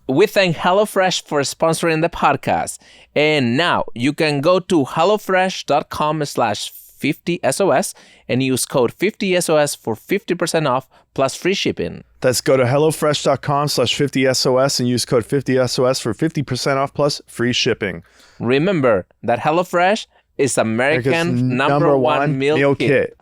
We thank HelloFresh for sponsoring the podcast. And now you can go to hellofresh.com/50SOS and use code 50SOS for 50% off plus free shipping. That's go to hellofresh.com/50SOS and use code 50SOS for 50% off plus free shipping. Remember that HelloFresh is America's number one meal kit.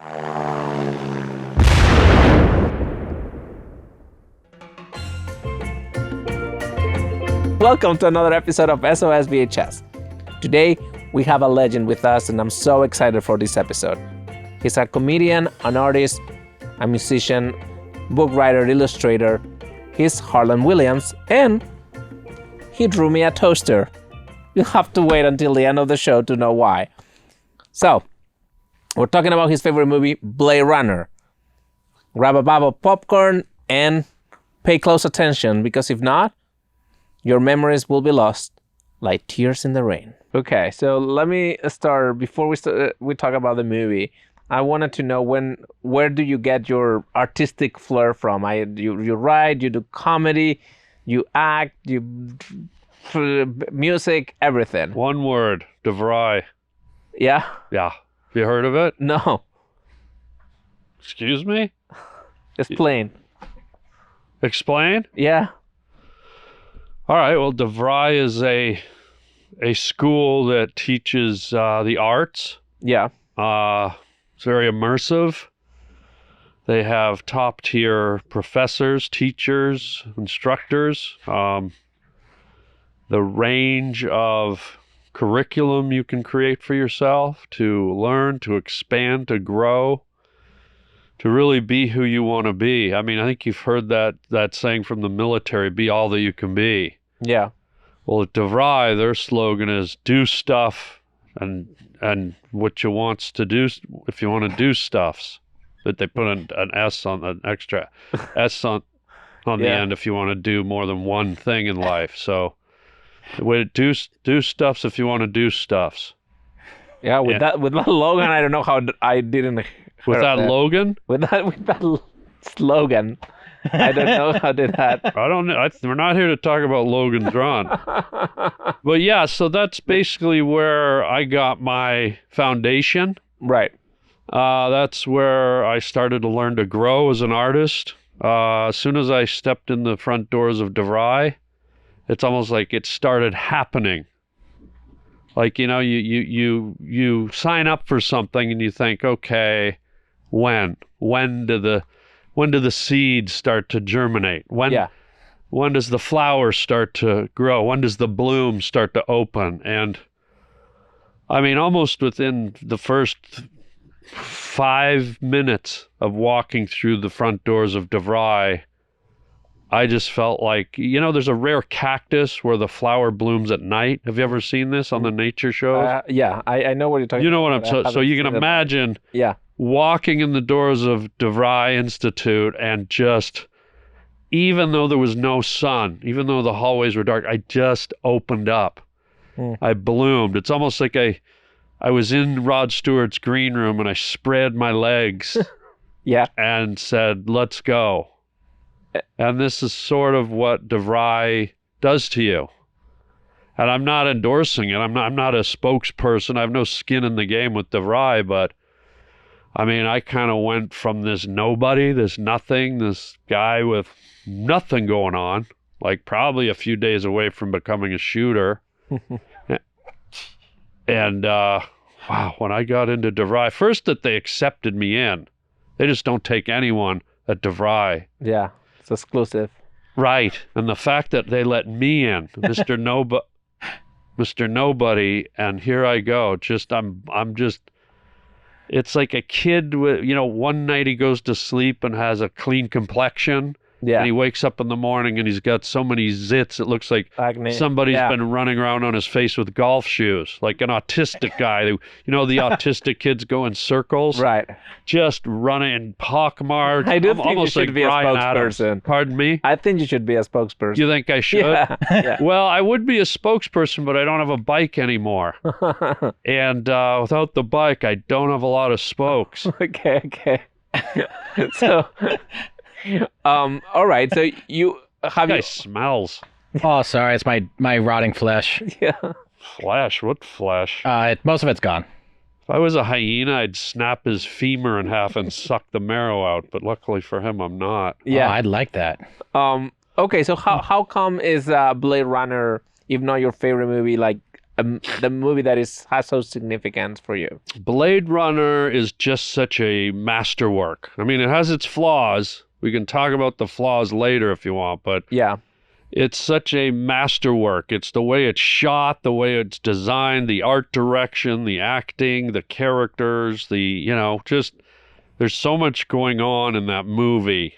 Welcome to another episode of SOS VHS. Today, we have a legend with us, and I'm so excited for this episode. He's a comedian, an artist, a musician, book writer, illustrator. He's Harland Williams, and he drew me a toaster. You'll have to wait until the end of the show to know why. So, we're talking about his favorite movie, Blade Runner. Grab a bag of popcorn and pay close attention, because if not, your memories will be lost like tears in the rain. Okay, so let me start. Before we talk about the movie, I wanted to know where do you get your artistic flair from? You write, you do comedy, you act, you music, everything. One word, DeVry. Yeah? Yeah. Have you heard of it? No. Excuse me? Explain. Explain? Yeah. All right. Well, DeVry is a school that teaches the arts. Yeah. It's very immersive. They have top tier professors, teachers, instructors. The range of curriculum you can create for yourself to learn, to expand, to grow, to really be who you want to be. I mean, I think you've heard that saying from the military, be all that you can be. Yeah. Well, at DeVry, their slogan is do stuff and what you wants to do, if you want to do stuffs, that they put an S on, an extra S on the end if you want to do more than one thing in life. So the way to do stuffs if you want to do stuffs. Yeah, with that slogan, I don't know how I didn't. With that slogan? With that slogan, I don't know how did that. I don't know. We're not here to talk about Logan's Run. But yeah, so that's basically where I got my foundation. Right. That's where I started to learn to grow as an artist. As soon as I stepped in the front doors of DeVry, it's almost like it started happening. Like, you know, you sign up for something and you think, okay, when do the seeds start to germinate? When does the flower start to grow? When does the bloom start to open? And I mean, almost within the first 5 minutes of walking through the front doors of DeVry, I just felt like, you know, there's a rare cactus where the flower blooms at night. Have you ever seen this on the nature shows? Yeah, I know what you're talking about. You know what I'm saying? So you can imagine walking in the doors of DeVry Institute and just, even though there was no sun, even though the hallways were dark, I just opened up. I bloomed. It's almost like I was in Rod Stewart's green room and I spread my legs and said, let's go. And this is sort of what DeVry does to you. And I'm not endorsing it. I'm not a spokesperson. I have no skin in the game with DeVry, but I mean, I kind of went from this nobody, this nothing, this guy with nothing going on, like probably a few days away from becoming a shooter. And wow, when I got into DeVry, first that they accepted me in. They just don't take anyone at DeVry. Yeah. It's exclusive. Right. And the fact that they let me in, Mr. Nobody, and here I go. I'm just, it's like a kid with, you know, one night he goes to sleep and has a clean complexion. Yeah. And he wakes up in the morning and he's got so many zits, it looks like somebody's been running around on his face with golf shoes, like an autistic guy. You know, the autistic kids go in circles? Right. Just running pockmarked. I do think almost you should like be Brian a spokesperson. Adams. Pardon me? I think you should be a spokesperson. You think I should? Yeah. Well, I would be a spokesperson, but I don't have a bike anymore. And without the bike, I don't have a lot of spokes. Okay. So... all right. So you have Guy smells. Oh, sorry, it's my rotting flesh. Yeah. Flesh? What flesh? Most of it's gone. If I was a hyena, I'd snap his femur in half and suck the marrow out. But luckily for him, I'm not. Yeah. Oh, I'd like that. Okay, so how come is Blade Runner, if not your favorite movie, like the movie that has so significance for you? Blade Runner is just such a masterwork. I mean, it has its flaws. We can talk about the flaws later if you want, but Yeah. it's such a masterwork. It's the way it's shot, the way it's designed, the art direction, the acting, the characters, just there's so much going on in that movie.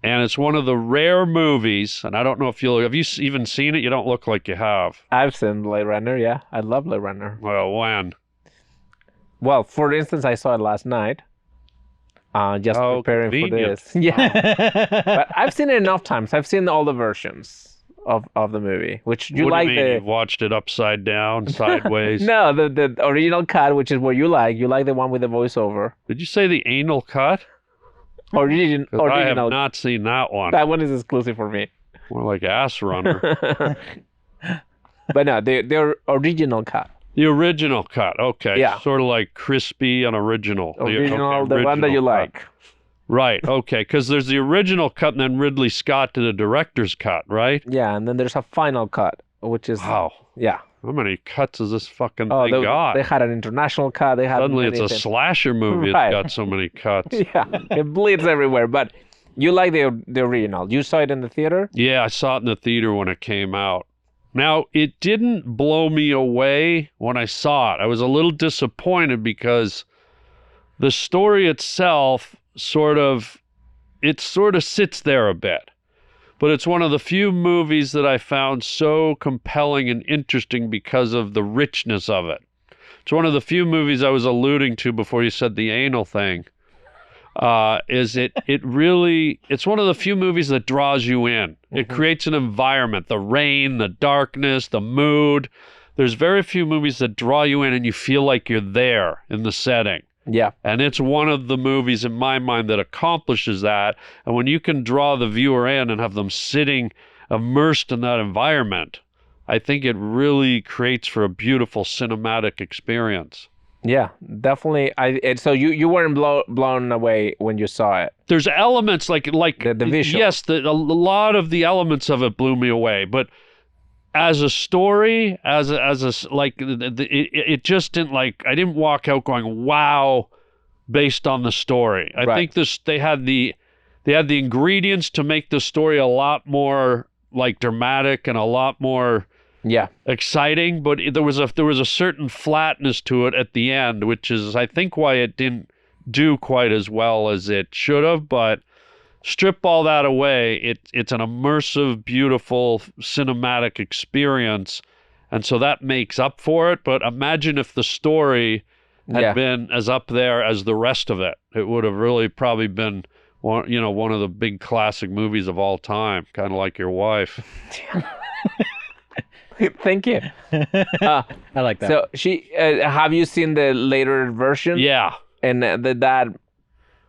And it's one of the rare movies, and I don't know if have you even seen it? You don't look like you have. I've seen Blade Runner, yeah. I love Blade Runner. Well, when? Well, for instance, I saw it last night. Just preparing for convenient. this. Yeah. But I've seen it enough times. I've seen all the versions of the movie, which you What like do you mean? the... You've watched it upside down, sideways? No, the original cut, which is what you like. You like the one with the voiceover. Did you say the anal cut? 'Cause I have Original. not seen that one. That one is exclusive for me. More like Ass Runner. But no, the original cut. The original cut, okay. Yeah. Sort of like crispy and original. Original, the one that you original cut. like. Right, okay. Because there's the original cut and then Ridley Scott did a director's cut, right? Yeah, and then there's a final cut, which is... Wow. Yeah. How many cuts has this fucking Oh, thing got? they had an international cut. They had Suddenly it's many a things. slasher movie. Right. It's got so many cuts. Yeah, it bleeds everywhere. But you like the original. You saw it in the theater? Yeah, I saw it in the theater when it came out. Now, it didn't blow me away when I saw it. I was a little disappointed because the story itself sort of sits there a bit. But it's one of the few movies that I found so compelling and interesting because of the richness of it. It's one of the few movies I was alluding to before you said the anal thing. It's one of the few movies that draws you in. It creates an environment, the rain, the darkness, the mood. There's very few movies that draw you in and you feel like you're there in the setting. Yeah. And it's one of the movies in my mind that accomplishes that. And when you can draw the viewer in and have them sitting immersed in that environment, I think it really creates for a beautiful cinematic experience. Yeah, definitely. So you weren't blown away when you saw it. There's elements like The visual. Yes, a lot of the elements of it blew me away, but as a story, it just didn't I didn't walk out going wow, based on the story. I Right. think they had the ingredients to make the story a lot more dramatic and a lot more Yeah. exciting, but there was a certain flatness to it at the end, which is I think why it didn't do quite as well as it should have. But strip all that away, it's an immersive, beautiful cinematic experience, and so that makes up for it. But imagine if the story had been as up there as the rest of it. It would have really probably been one of the big classic movies of all time, kind of like your wife. Thank you. I like that. So have you seen the later version? Yeah. And did that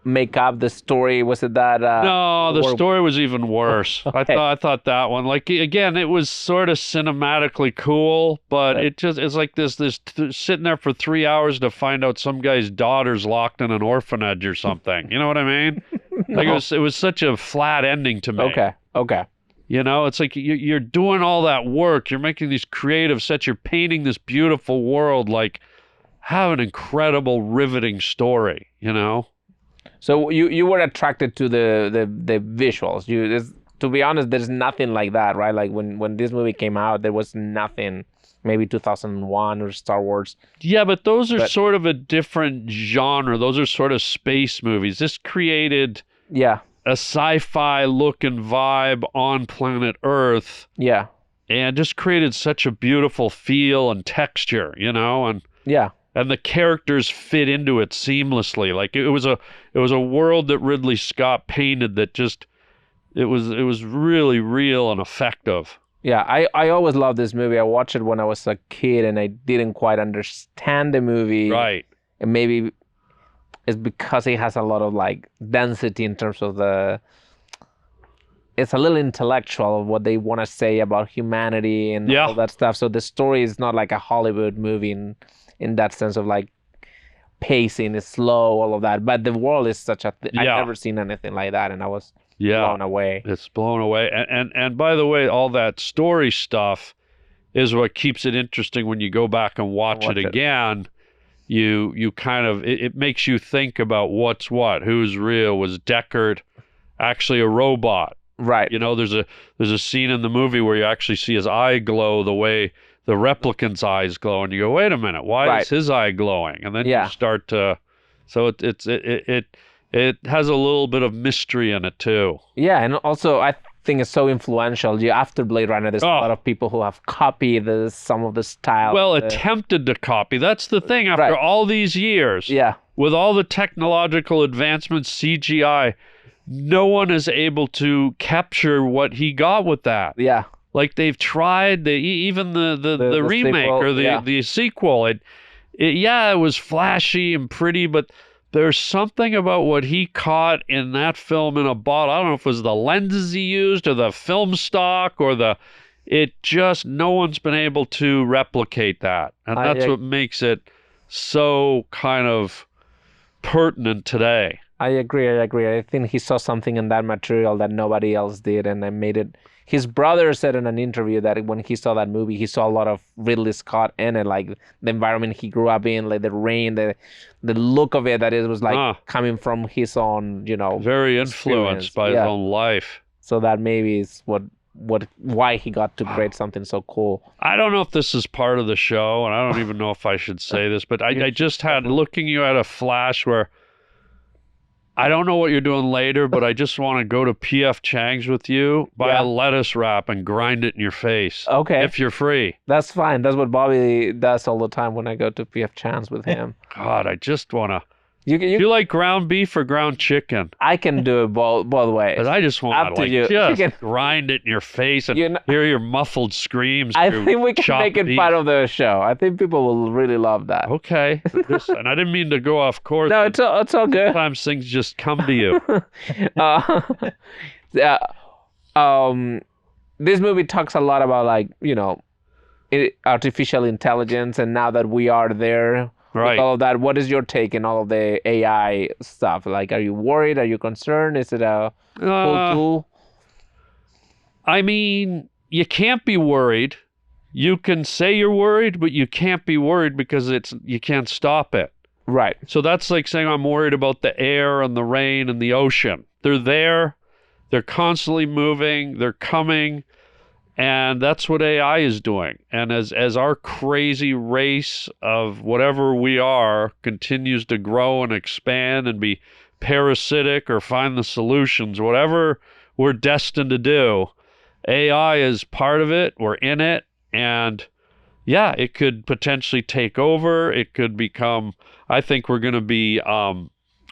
make up the story? Was it that? No, the or- story was even worse. Okay. I thought that one, again, it was sort of cinematically cool, but Right. it's like this sitting there for 3 hours to find out some guy's daughter's locked in an orphanage or something. You know what I mean? Like it was such a flat ending to me. Okay. You know, it's like you're doing all that work. You're making these creative sets. You're painting this beautiful world. Have an incredible, riveting story. You know. So you were attracted to the visuals. To be honest, there's nothing like that, right? Like when this movie came out, there was nothing. Maybe 2001 or Star Wars. Yeah, but those are sort of a different genre. Those are sort of space movies. This created Yeah. a sci-fi look and vibe on planet Earth, Yeah. and just created such a beautiful feel and texture, and Yeah. the characters fit into it seamlessly. It was a world that Ridley Scott painted that just it was really real and effective. Yeah, I always loved this movie. I watched it when I was a kid and I didn't quite understand the movie. Right. And maybe it's because it has a lot of density in terms of it's a little intellectual of what they want to say about humanity and Yeah. all that stuff. So the story is not like a Hollywood movie in that sense of like pacing is slow, all of that. But the world is such a I've Yeah. never seen anything like that, and I was Yeah. blown away. It's blown away. And by the way, all that story stuff is what keeps it interesting when you go back and watch it again. You kind of it makes you think about what's what, who's real. Was Deckard actually a robot? Right. You know, there's a scene in the movie where you actually see his eye glow the way the replicant's eyes glow, and you go, wait a minute, why is his eye glowing? And then you start to, so it has a little bit of mystery in it too. Yeah, and also I think it's so influential. After Blade Runner, there's a lot of people who have copied some of the style. Well, attempted to copy. That's the thing. After all these years, with all the technological advancements, CGI, no one is able to capture what he got with that. Yeah. Like they've tried, even the remake sequel, or the sequel. It was flashy and pretty, but there's something about what he caught in that film in a bottle. I don't know if it was the lenses he used or the film stock or no one's been able to replicate that. And that's what makes it so kind of pertinent today. I agree. I think he saw something in that material that nobody else did, and I made it. His brother said in an interview that when he saw that movie, he saw a lot of Ridley Scott in it, like the environment he grew up in, like the rain, the look of it, that it was like coming from his own, very influenced by his own life. So that maybe is why he got to create something so cool. I don't know if this is part of the show, and I don't even know if I should say this, but I just had looking you at a flash where I don't know what you're doing later, but I just want to go to P.F. Chang's with you, buy a lettuce wrap, and grind it in your face. Okay. If you're free. That's fine. That's what Bobby does all the time when I go to P.F. Chang's with him. God, I just want to. Do you like ground beef or ground chicken? I can do it both ways. But I just want to just grind it in your face and hear your muffled screams. I think we can make it part of the show. I think people will really love that. Okay. And I didn't mean to go off course. No, it's all good. Sometimes things just come to you. This movie talks a lot about artificial intelligence, and now that we are there. Right. With all of that, what is your take in all of the AI stuff? Like, are you worried? Are you concerned? Is it a cool tool? I mean, you can't be worried. You can say you're worried, but you can't be worried because you can't stop it. Right. So that's like saying I'm worried about the air and the rain and the ocean. They're there. They're constantly moving. They're coming. And that's what AI is doing. And as our crazy race of whatever we are continues to grow and expand and be parasitic or find the solutions, whatever we're destined to do, AI is part of it. We're in it. And it could potentially take over. It could become, I think we're going to be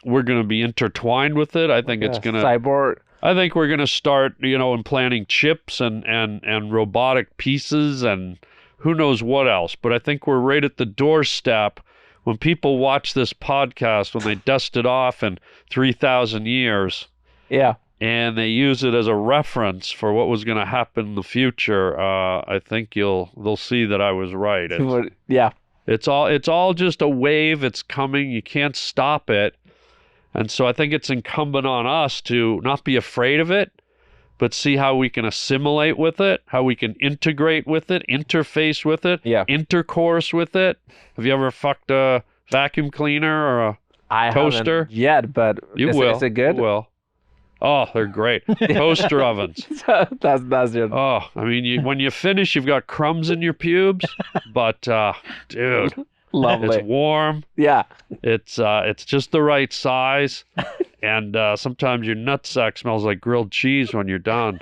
intertwined with it. I think it's going to cyborg. I think we're going to start, implanting chips and robotic pieces and who knows what else. But I think we're right at the doorstep when people watch this podcast, when they dust it off in 3,000 years. Yeah. And they use it as a reference for what was going to happen in the future. I think they'll see that I was right. It's all just a wave. It's coming. You can't stop it. And so I think it's incumbent on us to not be afraid of it, but see how we can assimilate with it, how we can integrate with it, interface with it, intercourse with it. Have you ever fucked a vacuum cleaner or a toaster? Haven't yet, but is it good? You will. Oh, they're great. Toaster ovens. That's your... Oh, I mean, when you finish, you've got crumbs in your pubes, but dude... Lovely. It's warm. Yeah. It's just the right size. And sometimes your nutsack smells like grilled cheese when you're done.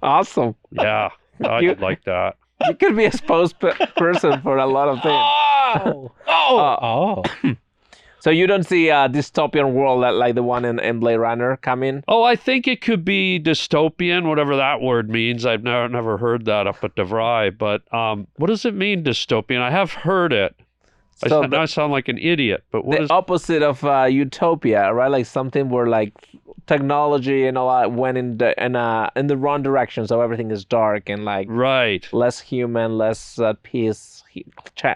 Awesome. Yeah. I'd like that. You could be a spokesperson for a lot of things. Oh. So you don't see a dystopian world like the one in Blade Runner coming? Oh, I think it could be dystopian, whatever that word means. I've never heard that up at DeVry. But what does it mean, dystopian? I have heard it. So Now I sound like an idiot, but what the is opposite of utopia, right? Like something where like technology and all that went in the wrong direction, so everything is dark and like right? less human, less peace,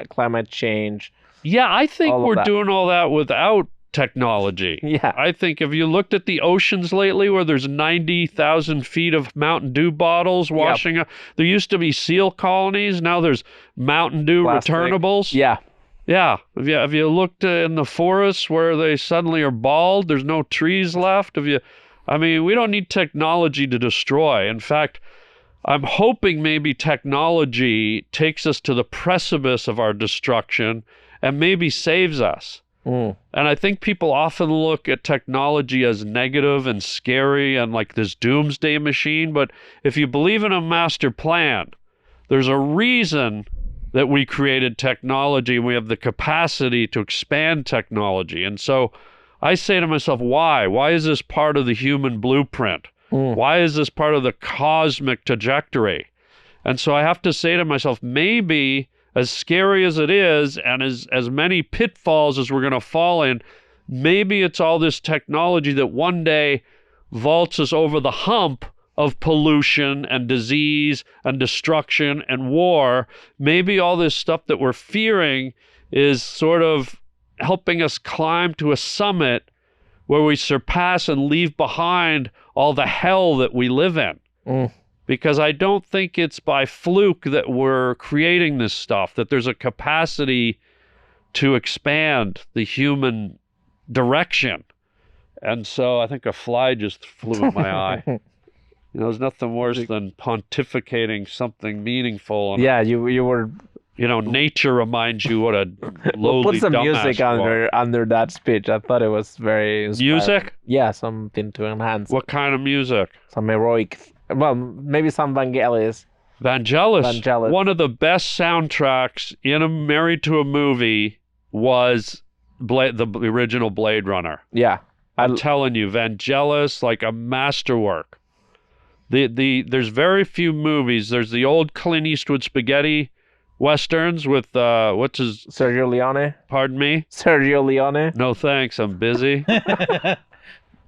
climate change. Yeah, I think all of we're that. doing all that without technology. Yeah. I think, have you looked at the oceans lately where there's 90,000 feet of Mountain Dew bottles washing up? There used to be seal colonies. Now there's Mountain Dew Plastic. returnables. Yeah. Yeah. Have you looked in the forests where they suddenly are bald? There's no trees left. I mean, we don't need technology to destroy. In fact, I'm hoping maybe technology takes us to the precipice of our destruction and maybe saves us. And I think people often look at technology as negative and scary and like this doomsday machine. But if you believe in a master plan, there's a reason that we created technology and we have the capacity to expand technology. And so I say to myself, why? Why is this part of the human blueprint? Why is this part of the cosmic trajectory? And so I have to say to myself, maybe as scary as it is and as many pitfalls as we're going to fall in, maybe it's all this technology that one day vaults us over the hump of pollution and disease and destruction and war. Maybe all this stuff that we're fearing is sort of helping us climb to a summit where we surpass and leave behind all the hell that we live in. Because I don't think it's by fluke that we're creating this stuff, that there's a capacity to expand the human direction. And so I think a fly just flew in my eye. There's nothing worse than pontificating something meaningful. And, Yeah, you were. Nature reminds you what a We'll lowly put some dumbass music you are. under that speech. I thought it was very inspiring. Music? Yeah, something to enhance. What kind of music? Some heroic. Well, maybe some Vangelis. Vangelis. One of the best soundtracks in Married to a Movie was the original Blade Runner. Yeah. I'm telling you, Vangelis, like a masterwork. There's very few movies. There's the old Clint Eastwood spaghetti westerns with what's his Sergio Leone. Pardon me? Sergio Leone. No thanks, I'm busy.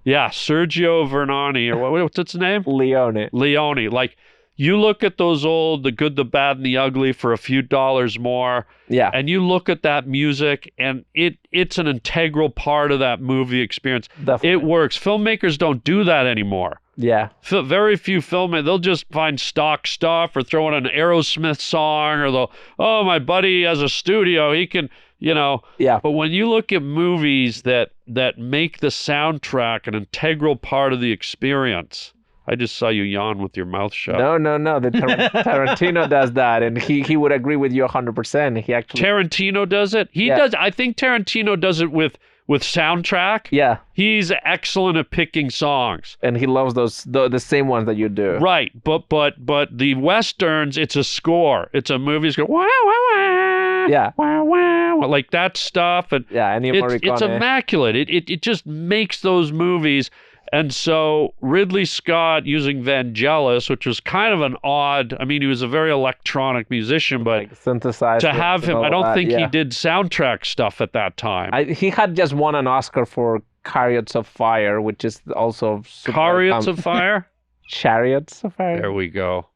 Yeah, Sergio Vernani, or what's its name? Leone. Like, you look at those old The Good, the Bad, and the Ugly for a few dollars more. Yeah. And you look at that music, and it's an integral part of that movie experience. Definitely. It works. Filmmakers don't do that anymore. Yeah. Very few filmmakers, they'll just find stock stuff or throw in an Aerosmith song, or they'll, my buddy has a studio, he can, Yeah. But when you look at movies that make the soundtrack an integral part of the experience, I just saw you yawn with your mouth shut. No. The Tarantino does that, and he would agree with you 100%. He actually. Tarantino does it? He does. I think Tarantino does it with soundtrack. Yeah. He's excellent at picking songs. And he loves the same ones that you do. Right. But the Westerns, it's a score. It's a movie. It's going, wah, wah, wah. Yeah. Wah, wah, wah, like that stuff. And yeah, Ennio Morricone. It's immaculate. It just makes those movies. And so Ridley Scott using Vangelis, which was kind of an odd, he was a very electronic musician, but like synthesized to have him, I don't think he did soundtrack stuff at that time. He had just won an Oscar for Chariots of Fire, which is also super Chariots of Fire? Chariots of Fire. There we go.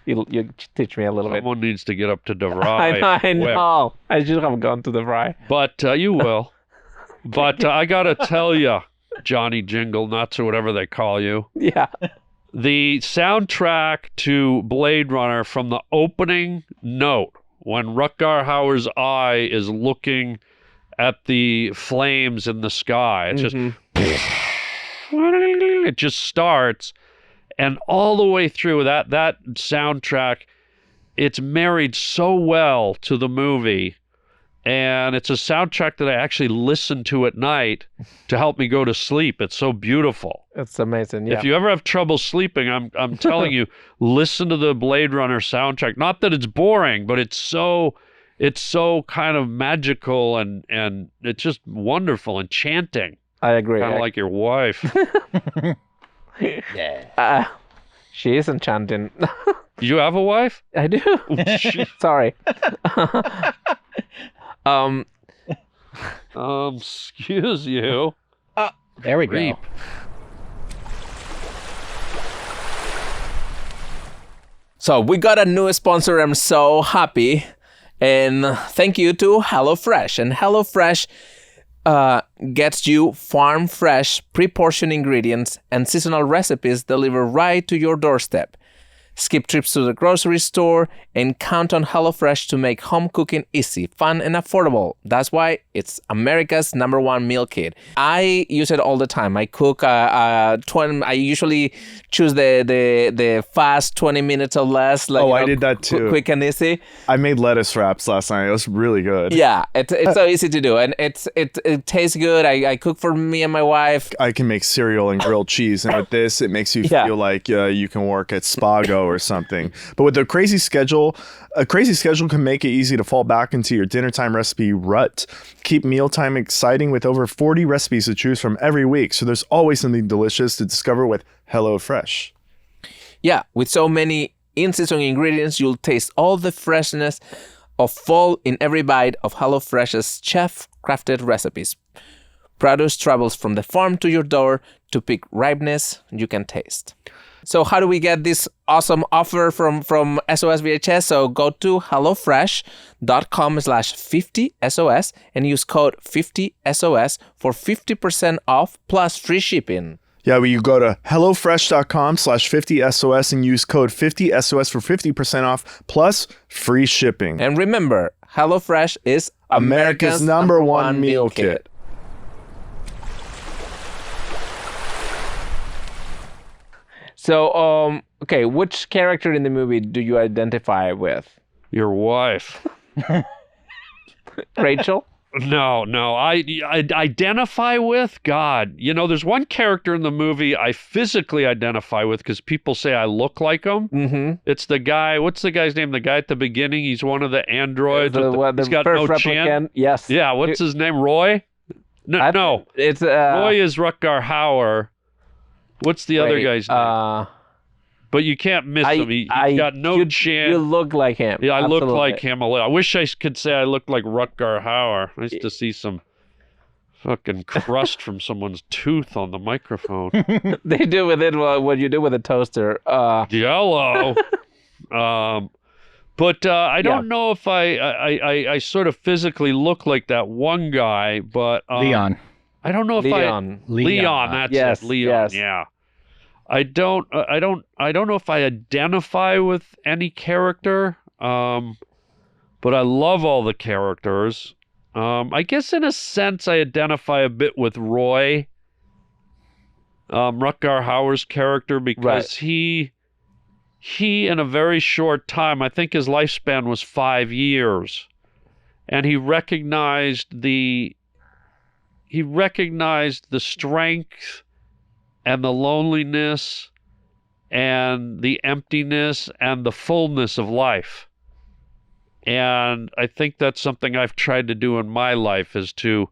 You teach me a little Someone needs to get up to DeVry. I know. I should have gone to DeVry. But you will. But I got to tell you, Johnny Jingle Nuts or whatever they call you. Yeah. The soundtrack to Blade Runner, from the opening note, when Rutger Hauer's eye is looking at the flames in the sky, it's just, it just starts. And all the way through that soundtrack, it's married so well to the movie. And it's a soundtrack that I actually listen to at night to help me go to sleep. It's so beautiful. It's amazing. Yeah. If you ever have trouble sleeping, I'm telling you, listen to the Blade Runner soundtrack. Not that it's boring, but it's so kind of magical and it's just wonderful, enchanting. I agree. Kind of like your wife. Yeah. She is enchanting. You have a wife? I do. Sorry. Um, Excuse you. There we Creep. go. so we got a new sponsor. I'm so happy. And thank you to HelloFresh. And HelloFresh gets you farm fresh, pre-portioned ingredients and seasonal recipes delivered right to your doorstep. Skip trips to the grocery store and count on HelloFresh to make home cooking easy, fun, and affordable. That's why it's America's #1 meal kit. I use it all the time. I cook. I usually choose the fast 20 minutes or less. Like, I did that too. Quick and easy. I made lettuce wraps last night. It was really good. Yeah, it's so easy to do, and it tastes good. I cook for me and my wife. I can make cereal and grilled cheese, and with this, it makes you feel like you can work at Spago or something. But with a crazy schedule can make it easy to fall back into your dinner time recipe rut. Keep mealtime exciting with over 40 recipes to choose from every week, so there's always something delicious to discover with HelloFresh. Yeah, with so many in-season ingredients, you'll taste all the freshness of fall in every bite of HelloFresh's chef-crafted recipes. Produce travels from the farm to your door to pick ripeness you can taste. So how do we get this awesome offer from SOS VHS? So go to hellofresh.com/50SOS and use code 50SOS for 50% off plus free shipping. Yeah, you go to hellofresh.com/50SOS and use code 50SOS for 50% off plus free shipping. And remember, HelloFresh is America's #1 meal kit. So, okay, which character in the movie do you identify with? Your wife. Rachel? No. I identify with God. You know, there's one character in the movie I physically identify with because people say I look like him. Mm-hmm. It's the guy. What's the guy's name? The guy at the beginning. He's one of the androids. He's got first no chin. replicant. Yes. Yeah. What's his name? Roy? No. It's Roy is Rutger Hauer. What's the other guy's name? But you can't miss him. He's got no chin. You look like him. Yeah, I Absolutely. look like him a little. I wish I could say I looked like Rutger Hauer. I used to see some fucking crust from someone's tooth on the microphone. They do with it what you do with a toaster. Yellow. But I don't know if I sort of physically look like that one guy, but Leon. I don't know if Leon. Leon, that's Yes, it. Leon, yes. yeah. I don't know if I identify with any character, but I love all the characters. I guess in a sense I identify a bit with Roy, Rutger Hauer's character, because he in a very short time, I think his lifespan was 5 years, and he recognized the strength and the loneliness and the emptiness and the fullness of life. And I think that's something I've tried to do in my life, is to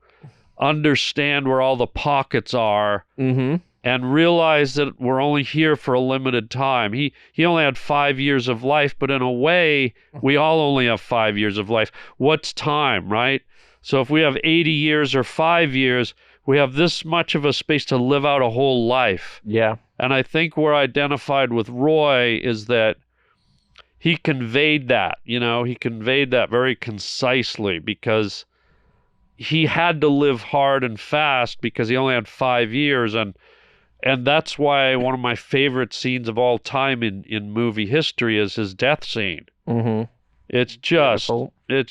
understand where all the pockets are, Mm-hmm. and realize that we're only here for a limited time. He only had 5 years of life, but in a way, we all only have 5 years of life. What's time, right? So if we have 80 years or 5 years, we have this much of a space to live out a whole life. Yeah. And I think where I identified with Roy is that he conveyed that, he conveyed that very concisely, because he had to live hard and fast because he only had 5 years. And that's why one of my favorite scenes of all time in movie history is his death scene. Mm-hmm. It's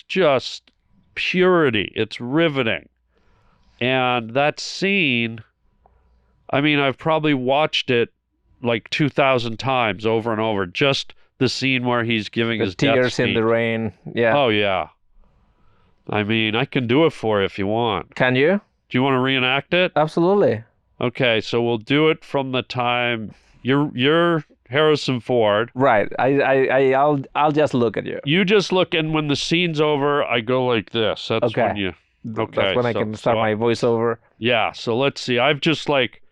just purity. It's riveting. And that scene, I mean, I've probably watched it like 2,000 times over and over. Just the scene where he's giving his death tears speech. in the rain. Yeah. Oh, yeah. I mean, I can do it for you if you want. Can you? Do you want to reenact it? Absolutely. Okay, so we'll do it from the time you're Harrison Ford. Right. I'll just look at you. You just look, and when the scene's over, I go like this. That's Okay. when you... Okay, That's when I can start my voiceover. Yeah, so let's see. I've just like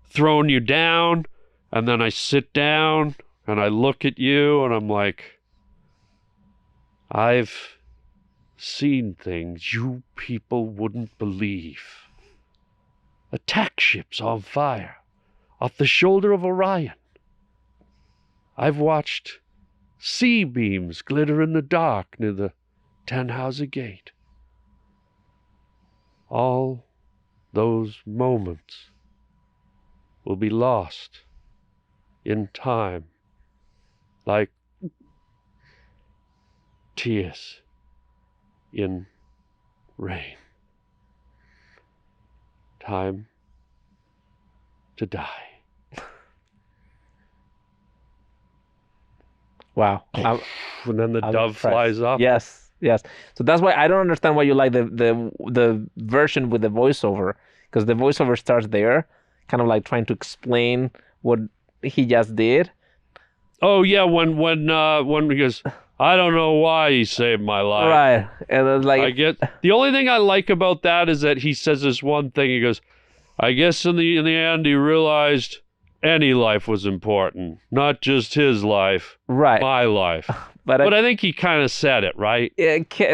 thrown you down, and then I sit down and I look at you and I'm like, I've seen things you people wouldn't believe. Attack ships on fire off the shoulder of Orion. I've watched sea beams glitter in the dark near the Tannhauser Gate. All those moments will be lost in time like tears in rain. Time to die. Wow. And then the I'm dove impressed. flies up. Yes, yes. So that's why I don't understand why you like the version with the voiceover, because the voiceover starts there, kind of like trying to explain what he just did. Oh yeah, when he goes, I don't know why he saved my life. Right, and then like I get the only thing I like about that is that he says this one thing. He goes, I guess in the end he realized any life was important, not just his life, right, my life. but I think he kind of said it, right?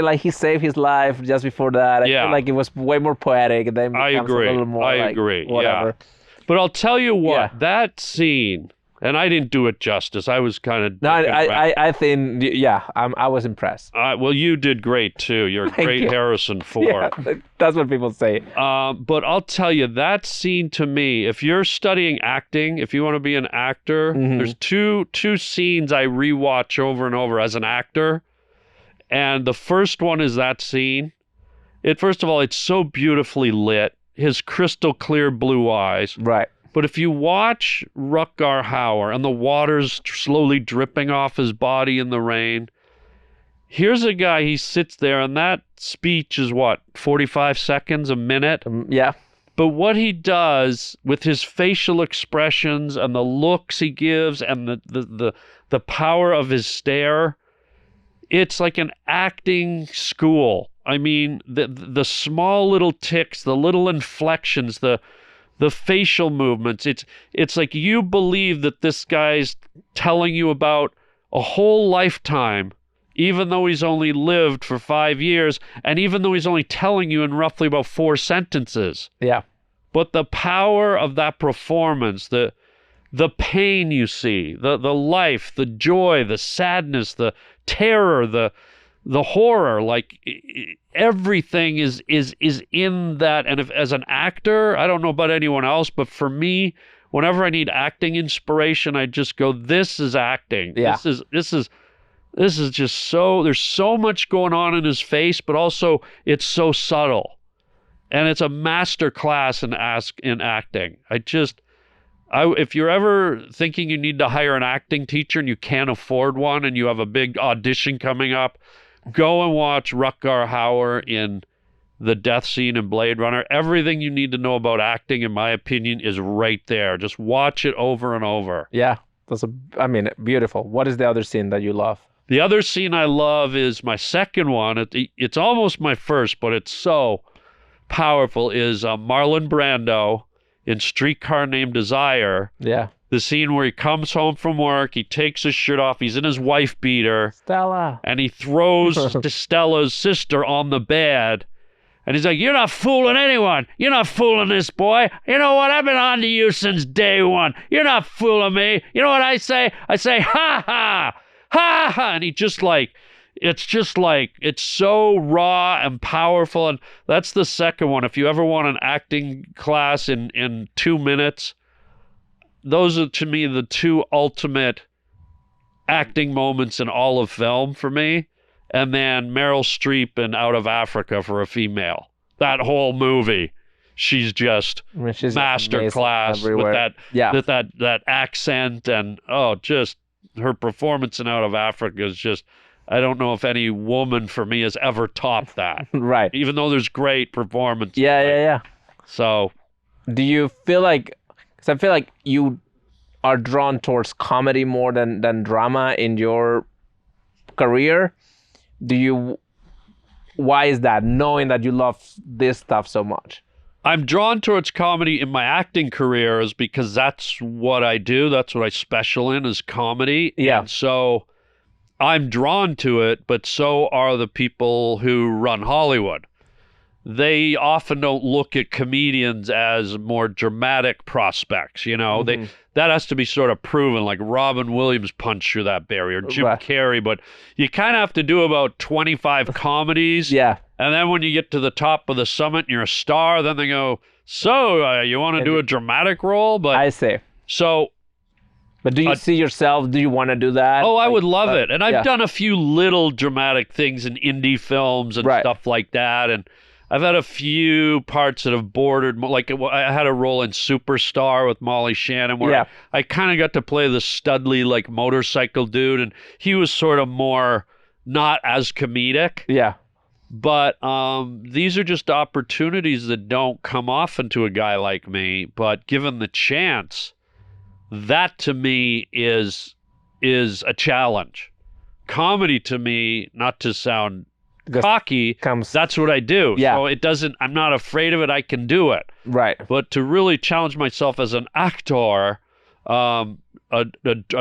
like he saved his life just before that. I feel like it was way more poetic. And then I agree. A little more I like, agree. whatever. Yeah. But I'll tell you what, Yeah. that scene, and I didn't do it justice. I was kind of No, I think I was impressed. well, you did great too. You're a great you. Harrison Ford. Yeah, that's what people say. But I'll tell you, that scene to me, if you're studying acting, if you want to be an actor, there's two scenes I rewatch over and over as an actor. And the first one is that scene. First of all, it's so beautifully lit. His crystal clear blue eyes. Right. But if you watch Rutger Hauer and the water's slowly dripping off his body in the rain, here's a guy, he sits there, and that speech is what, 45 seconds, a minute? Yeah. But what he does with his facial expressions and the looks he gives and the power of his stare, it's like an acting school. I mean, the small little ticks, the little inflections, the facial movements, it's like you believe that this guy's telling you about a whole lifetime, even though he's only lived for 5 years, and even though he's only telling you in roughly about 4 sentences. Yeah. But the power of that performance, the pain you see, the life, the joy, the sadness, the terror, the horror, like everything is in that. And if as an actor, I don't know about anyone else, but for me, whenever I need acting inspiration, I just go, this is acting. Yeah. This is just so, there's so much going on in his face, but also it's so subtle. And it's a master class in acting. If you're ever thinking you need to hire an acting teacher and you can't afford one and you have a big audition coming up, go and watch Rutger Hauer in the death scene in Blade Runner. Everything you need to know about acting, in my opinion, is right there. Just watch it over and over. Yeah. Beautiful. What is the other scene that you love? The other scene I love is my second one. It's almost my first, but it's so powerful, is Marlon Brando in Streetcar Named Desire. Yeah. The scene where he comes home from work, he takes his shirt off, he's in his wife beater. Stella. And he throws Stella's sister on the bed. And he's like, you're not fooling anyone. You're not fooling this boy. You know what? I've been on to you since day one. You're not fooling me. You know what I say? I say, ha ha, ha ha. And it's so raw and powerful. And that's the second one. If you ever want an acting class in 2 minutes, those are, to me, the two ultimate acting moments in all of film for me. And then Meryl Streep in Out of Africa for a female. That whole movie, she's just master class with that accent, and just her performance in Out of Africa is just, I don't know if any woman for me has ever topped that. Right. Even though there's great performances. Yeah. So, do you feel like, because I feel like you are drawn towards comedy more than drama in your career. Why is that, knowing that you love this stuff so much? I'm drawn towards comedy in my acting career is because that's what I do. That's what I special in, is comedy. Yeah. And so I'm drawn to it, but so are the people who run Hollywood. They often don't look at comedians as more dramatic prospects. That has to be sort of proven, like Robin Williams punched through that barrier, Jim Carrey, but you kind of have to do about 25 comedies. Yeah. And then when you get to the top of the summit and you're a star, then they go, so you want to do a dramatic role? But I see. So... But do you see yourself? Do you want to do that? Oh, I would love it. And I've done a few little dramatic things in indie films and stuff like that. And I've had a few parts that have bordered, like I had a role in Superstar with Molly Shannon where I kind of got to play the studly, like, motorcycle dude. And he was sort of more not as comedic. Yeah. But these are just opportunities that don't come often to a guy like me. But given the chance... that to me is a challenge. Comedy to me, not to sound cocky, that's what I do. Yeah. So I'm not afraid of it. I can do it. Right. But to really challenge myself as an actor, a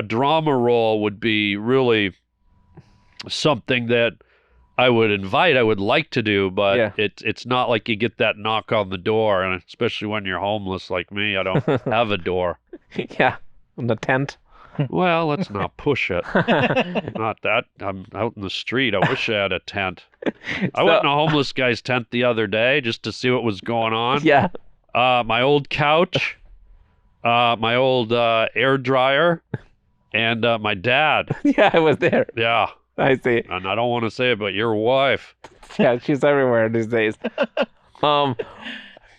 drama role would be really something that I would like to do, but it's not like you get that knock on the door, and especially when you're homeless like me, I don't have a door. Yeah, in the tent. Well, let's not push it. Not that. I'm out in the street. I wish I had a tent. I went in a homeless guy's tent the other day just to see what was going on. Yeah. My old couch, my old air dryer, and my dad. Yeah, I was there. Yeah. I see. And I don't want to say it, but your wife. Yeah, she's everywhere these days.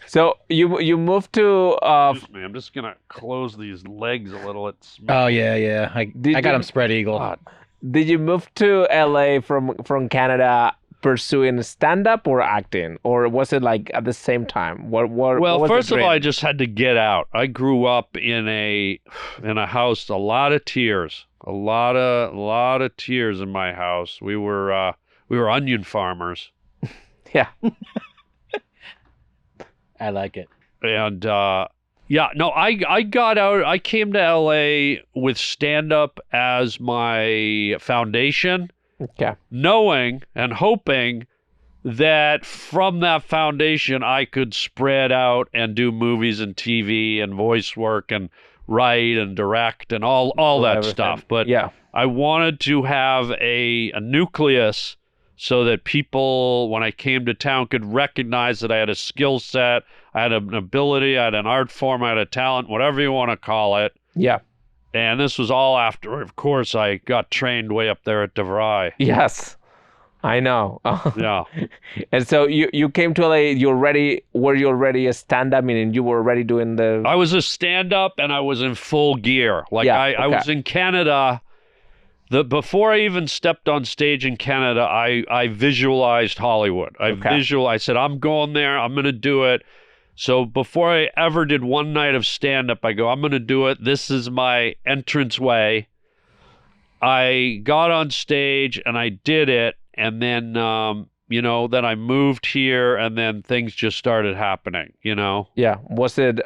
So you moved to. Excuse me, I'm just gonna close these legs a little. Oh yeah. I got him spread eagle. Did you move to LA from Canada pursuing stand-up or acting, or was it like at the same time? What was first the of all, dream? I just had to get out. I grew up in a house, a lot of tears, a lot of tears in my house. We were onion farmers. Yeah. I like it. And I got out. I came to LA with stand-up as my foundation. Okay. Knowing and hoping that from that foundation I could spread out and do movies and TV and voice work and write and direct and all that everything. stuff. But yeah, I wanted to have a nucleus so that people, when I came to town, could recognize that I had a skill set, I had an ability, I had an art form, I had a talent, whatever you want to call it. Yeah. And this was all after, of course, I got trained way up there at DeVry. Yes, I know. Yeah. And so you came to LA, were you already a stand-up, meaning you were already doing the... I was a stand-up and I was in full gear. Like I was in Canada. Before I even stepped on stage in Canada, I visualized Hollywood. I said, I'm going there, I'm going to do it. So before I ever did one night of stand-up, I go, I'm going to do it. This is my entranceway. I got on stage and I did it. And then, then I moved here and then things just started happening, Yeah. Was it,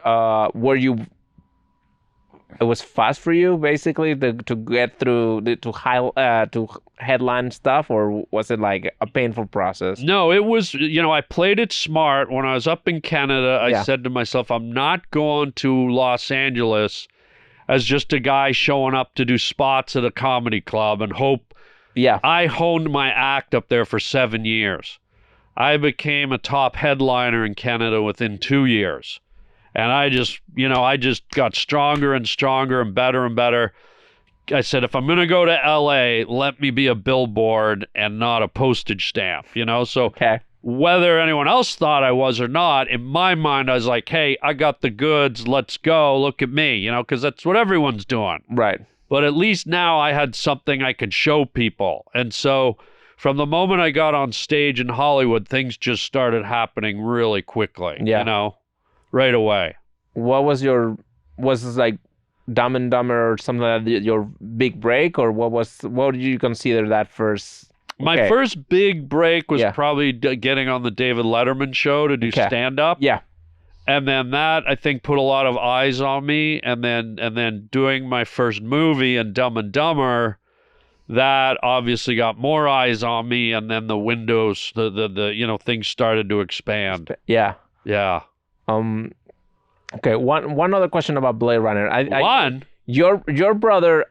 it was fast for you, basically, to get through, to headline stuff, or was it like a painful process? No, it was, I played it smart. When I was up in Canada, I said to myself, I'm not going to Los Angeles as just a guy showing up to do spots at a comedy club and hope. Yeah. I honed my act up there for 7 years. I became a top headliner in Canada within 2 years. And I just got stronger and stronger and better. I said, if I'm going to go to LA, let me be a billboard and not a postage stamp, So whether anyone else thought I was or not, in my mind, I was like, hey, I got the goods. Let's go. Look at me, because that's what everyone's doing. Right. But at least now I had something I could show people. And so from the moment I got on stage in Hollywood, things just started happening really quickly, right away. What was this like Dumb and Dumber or something like that, your big break, or what did you consider that first? My first big break was probably getting on the David Letterman show to do stand-up. Yeah. And then that, I think, put a lot of eyes on me. And then doing my first movie in Dumb and Dumber, that obviously got more eyes on me, and then the windows, the things started to expand. Yeah. Yeah. Okay. One other question about Blade Runner. Your brother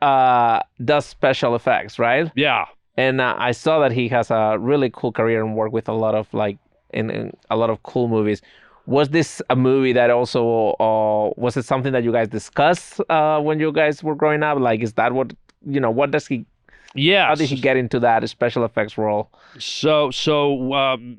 does special effects, right? Yeah. And I saw that he has a really cool career and work with a lot of in a lot of cool movies. Was this a movie that also was it something that you guys discussed when you guys were growing up? Like, is that what what does he? Yeah. How did he get into that special effects role? So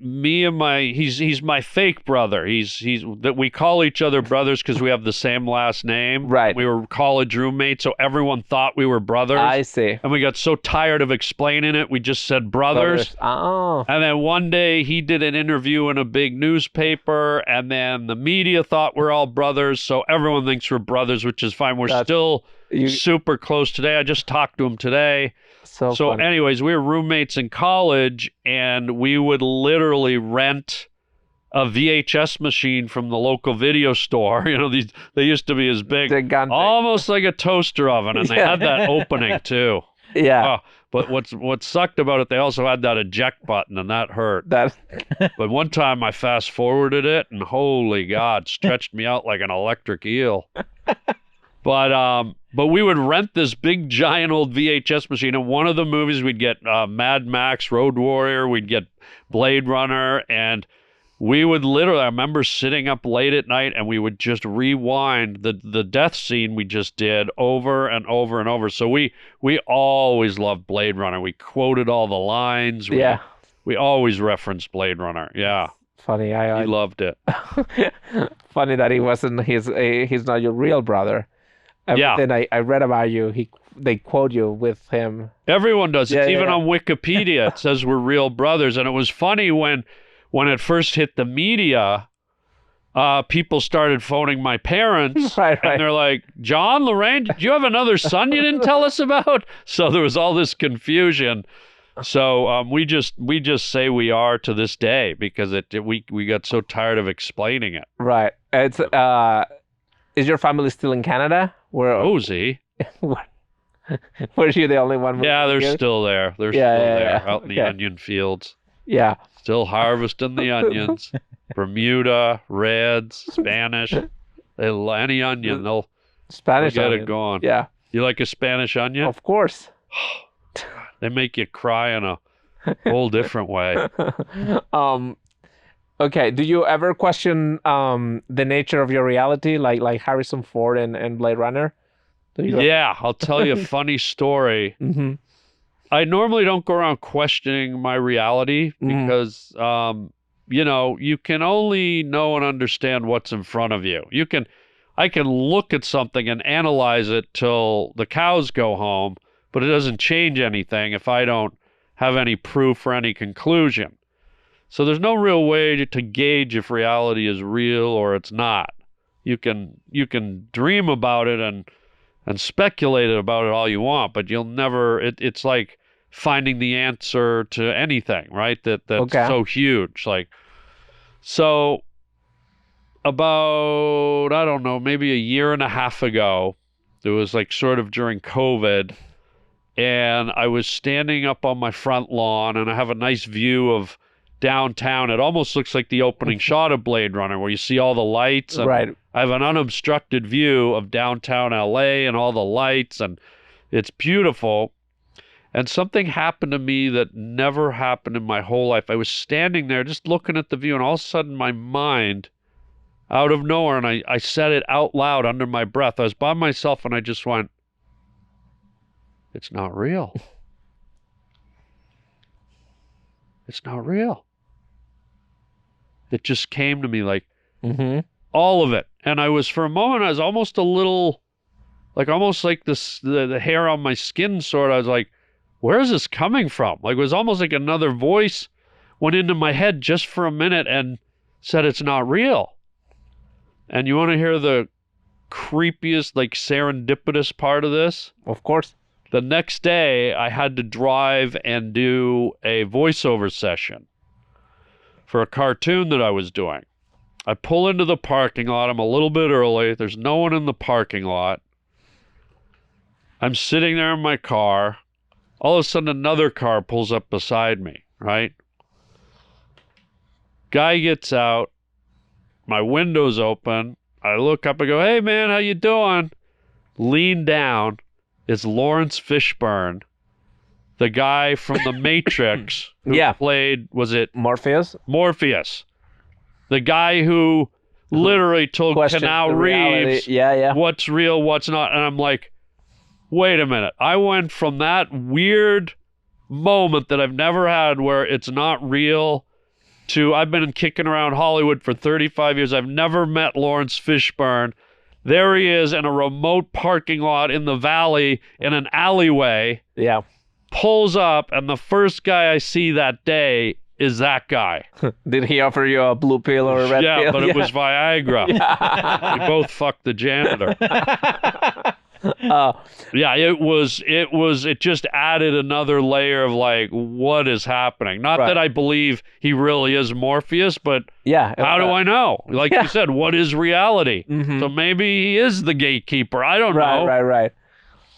me and he's my fake brother. He's that we call each other brothers because we have the same last name. Right. We were college roommates, so everyone thought we were brothers. I see. And we got so tired of explaining it, we just said brothers. Oh. And then one day he did an interview in a big newspaper, and then the media thought we're all brothers, so everyone thinks we're brothers, which is fine. We're still super close today. I just talked to him today. So anyways, we were roommates in college, and we would literally rent a VHS machine from the local video store. They used to be as big, almost like a toaster oven, and they had that opening too. Yeah. But what sucked about it, they also had that eject button, and that hurt. But one time I fast forwarded it, and holy God, stretched me out like an electric eel. But we would rent this big, giant old VHS machine. And one of the movies, we'd get Mad Max, Road Warrior, we'd get Blade Runner, and we would literally, I remember sitting up late at night, and we would just rewind the death scene we just did over and over and over. So we always loved Blade Runner. We quoted all the lines. We always referenced Blade Runner. Yeah. Funny. He loved it. Funny that he wasn't he's not your real brother. Everything I read about you, they quote you with him. Everyone does. It's even on Wikipedia. It says we're real brothers. And it was funny when it first hit the media, people started phoning my parents. Right. And they're like, John, Lorraine, did you have another son you didn't tell us about? So there was all this confusion. So we just say we are to this day because we got so tired of explaining it. Right. It's is your family still in Canada? Were you the only one? Yeah, they're still there. They're still there out in the onion fields. Yeah. Still harvesting the onions. Bermuda, Reds, Spanish. Any onion, they'll get it going. Yeah. You like a Spanish onion? Of course. They make you cry in a whole different way. Okay. Do you ever question the nature of your reality, like Harrison Ford and Blade Runner? Yeah, I'll tell you a funny story. Mm-hmm. I normally don't go around questioning my reality because, you can only know and understand what's in front of you. I can look at something and analyze it till the cows go home, but it doesn't change anything if I don't have any proof or any conclusion. So there's no real way to gauge if reality is real or it's not. You can dream about it and speculate about it all you want, but you'll never. It's like finding the answer to anything, right? That's so huge. So about, I don't know, maybe a year and a half ago, it was sort of during COVID, and I was standing up on my front lawn, and I have a nice view of downtown. It almost looks like the opening shot of Blade Runner where you see all the lights. And right. I have an unobstructed view of downtown LA and all the lights, and it's beautiful. And something happened to me that never happened in my whole life. I was standing there just looking at the view, and all of a sudden my mind, out of nowhere, and I said it out loud under my breath. I was by myself, and I just went, "It's not real. It's not real." It just came to me all of it. And for a moment, I was almost a little, almost like the hair on my skin sort of, I was like, where is this coming from? It was almost like another voice went into my head just for a minute and said, it's not real. And you want to hear the creepiest, serendipitous part of this? Of course. The next day, I had to drive and do a voiceover session for a cartoon that I was doing. I pull into the parking lot. I'm a little bit early. There's no one in the parking lot. I'm sitting there in my car, All of a sudden, another car pulls up beside me, right? Guy gets out. My window's open. I look up and go, hey, man, how you doing? Lean down. It's Lawrence Fishburne, the guy from The Matrix who played, was it? Morpheus? Morpheus. The guy who literally told Keanu Reeves what's real, what's not. And I'm like, wait a minute. I went from that weird moment that I've never had where it's not real to I've been kicking around Hollywood for 35 years. I've never met Lawrence Fishburne. There he is in a remote parking lot in the valley in an alleyway. Yeah. Pulls up, and the first guy I see that day is that guy. Did he offer you a blue pill or a red pill? Yeah, but it was Viagra. We both fucked the janitor. Yeah, it just added another layer of like, what is happening? Not that I believe he really is Morpheus, but how do I know? Like you said, what is reality? So maybe he is the gatekeeper. I don't know. Right.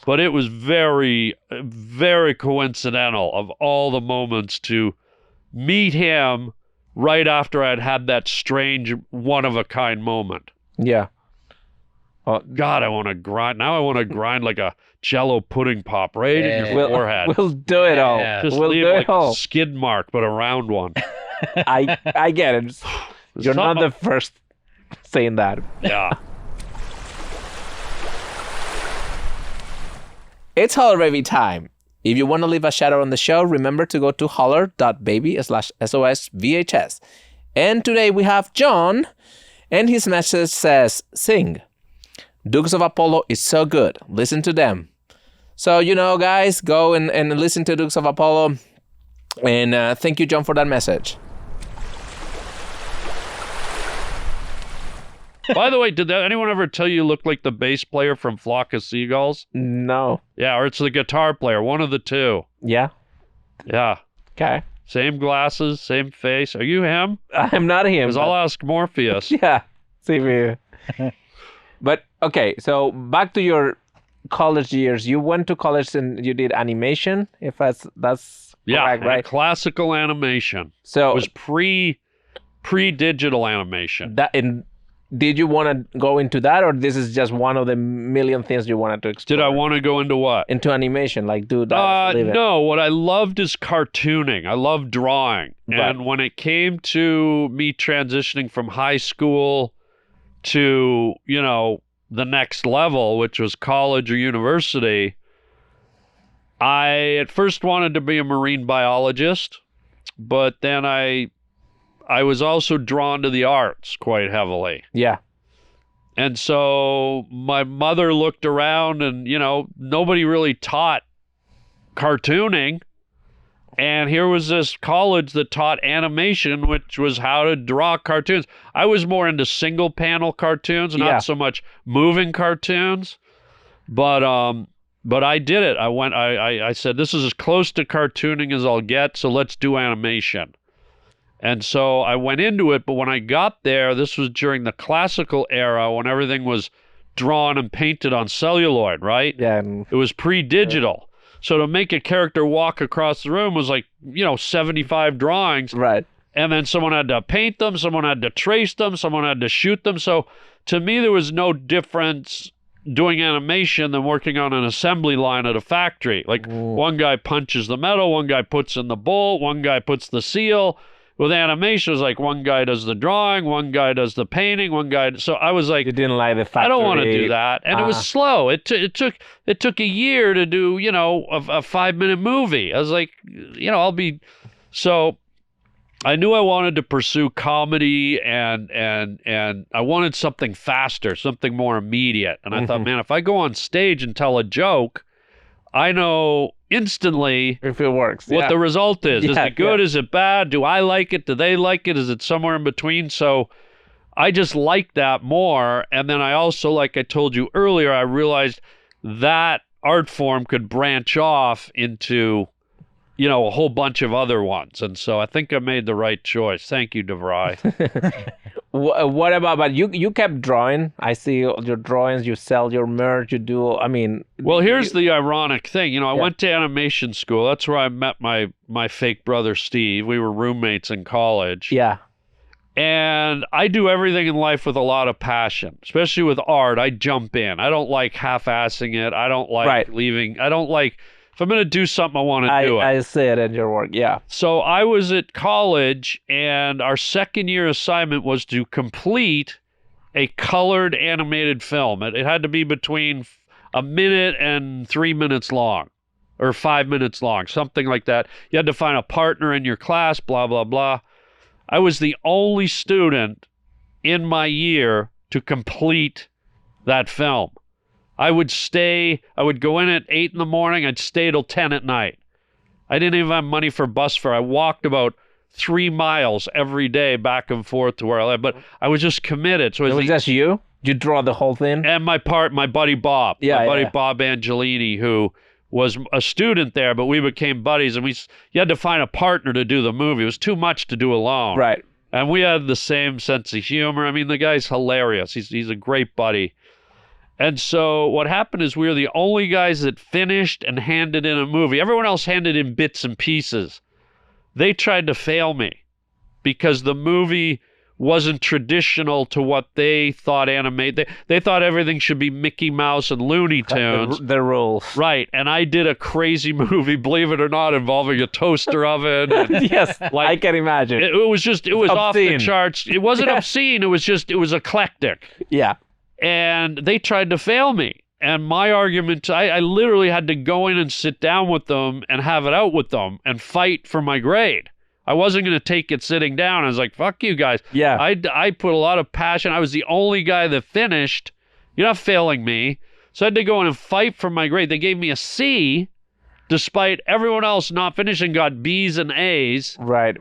But it was very, very coincidental of all the moments to meet him right after I'd had that strange one-of-a-kind moment. Yeah. Oh, God, I want to grind. Now I want to grind like a Jell-O pudding pop right in your forehead. We'll do it all. Just we'll leave do like it all. a skid mark, but a round one. I get it. You're not the first saying that. Yeah. It's Holler Baby time. If you want to leave a shout out on the show, remember to go to holler.baby/SOS VHS. And today we have John, and his message says, sing. Dukes of Apollo is so good. Listen to them. So, guys, go and listen to Dukes of Apollo. And thank you, John, for that message. By the way, did anyone ever tell you look like the bass player from Flock of Seagulls? No. Yeah, or it's the guitar player, one of the two. Yeah? Yeah. Okay. Same glasses, same face. Are you him? I'm not him. Because I'll ask Morpheus. Yeah. See me. But, okay, so back to your college years. You went to college and you did animation, if that's correct, right? Classical animation. So it was pre-digital animation. Did you want to go into that, or this is just one of the million things you wanted to explore? Did I want to go into what? Into animation, like do that. No, what I loved is cartooning. I loved drawing. Right. And when it came to me transitioning from high school to, the next level, which was college or university, I at first wanted to be a marine biologist, but then I was also drawn to the arts quite heavily. Yeah. And so my mother looked around and, nobody really taught cartooning. And here was this college that taught animation, which was how to draw cartoons. I was more into single panel cartoons, not so much moving cartoons. But I did it. I said, this is as close to cartooning as I'll get, so let's do animation. And so I went into it, but when I got there, this was during the classical era when everything was drawn and painted on celluloid, right? Yeah. It was pre-digital. So to make a character walk across the room was like, 75 drawings. Right. And then someone had to paint them, someone had to trace them, someone had to shoot them. So to me, there was no difference doing animation than working on an assembly line at a factory. Like one guy punches the metal, one guy puts in the bolt, one guy puts the seal. With animation, it was like one guy does the drawing, one guy does the painting, one guy. So I was like, you didn't like the factory. I don't want to do that, and it was slow. It took a year to do a 5-minute movie. I was like, I'll be. So I knew I wanted to pursue comedy, and I wanted something faster, something more immediate. And I thought, man, if I go on stage and tell a joke, I know instantly if it works, what the result is. Is it good? Is it bad? Do I like it? Do they like it? Is it somewhere in between? So I just liked that more. And then I also, like I told you earlier, I realized that art form could branch off into, a whole bunch of other ones. And so I think I made the right choice. Thank you, DeVry. What about, but you kept drawing. I see your drawings, you sell your merch, you do, I mean. Well, here's the ironic thing. You know, I went to animation school. That's where I met my fake brother, Steve. We were roommates in college. Yeah. And I do everything in life with a lot of passion, especially with art. I jump in. I don't like half-assing it. I don't like leaving. I don't like, if I'm going to do something, I want to do it. I see it in your work, yeah. So I was at college, and our second year assignment was to complete a colored animated film. It had to be between a minute and 3 minutes long, or 5 minutes long, something like that. You had to find a partner in your class, blah, blah, blah. I was the only student in my year to complete that film. I would go in at 8 in the morning, I'd stay till 10 at night. I didn't even have money for bus fare. I walked about 3 miles every day back and forth to where I lived, but I was just committed. So it was just you? You draw the whole thing? And my buddy Bob. My buddy Bob Angelini, who was a student there, but we became buddies, and you had to find a partner to do the movie. It was too much to do alone. Right. And we had the same sense of humor. I mean, the guy's hilarious. He's a great buddy. And so what happened is we were the only guys that finished and handed in a movie. Everyone else handed in bits and pieces. They tried to fail me because the movie wasn't traditional to what they thought animated. They thought everything should be Mickey Mouse and Looney Tunes. The rules. Right. And I did a crazy movie, believe it or not, involving a toaster oven. Yes, I can imagine. It was off the charts. It wasn't obscene. It was eclectic. Yeah. And they tried to fail me. And my argument, I literally had to go in and sit down with them and have it out with them and fight for my grade. I wasn't going to take it sitting down. I was like, fuck you guys. Yeah. I put a lot of passion. I was the only guy that finished. You're not failing me. So I had to go in and fight for my grade. They gave me a C, despite everyone else not finishing got B's and A's. Right.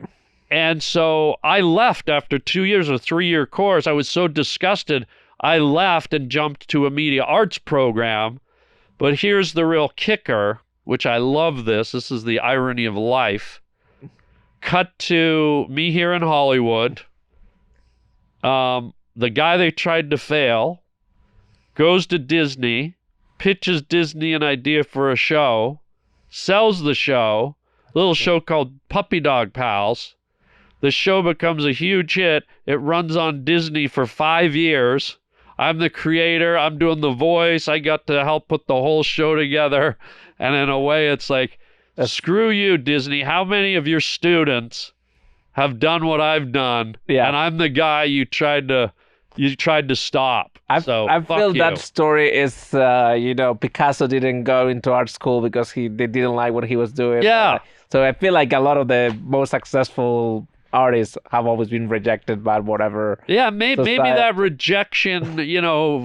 And so I left after 2 years, a 3-year course. I was so disgusted. I left and jumped to a media arts program. But here's the real kicker, which I love this. This is the irony of life. Cut to me here in Hollywood. The guy they tried to fail goes to Disney, pitches Disney an idea for a show, sells the show, a little show called Puppy Dog Pals. The show becomes a huge hit. It runs on Disney for 5 years. I'm the creator. I'm doing the voice. I got to help put the whole show together. And in a way, it's like, screw you, Disney. How many of your students have done what I've done? Yeah. And I'm the guy you tried to stop. I feel that story is, Picasso didn't go into art school because they didn't like what he was doing. Yeah. So I feel like a lot of the most successful artists have always been rejected by whatever. Yeah, maybe that rejection,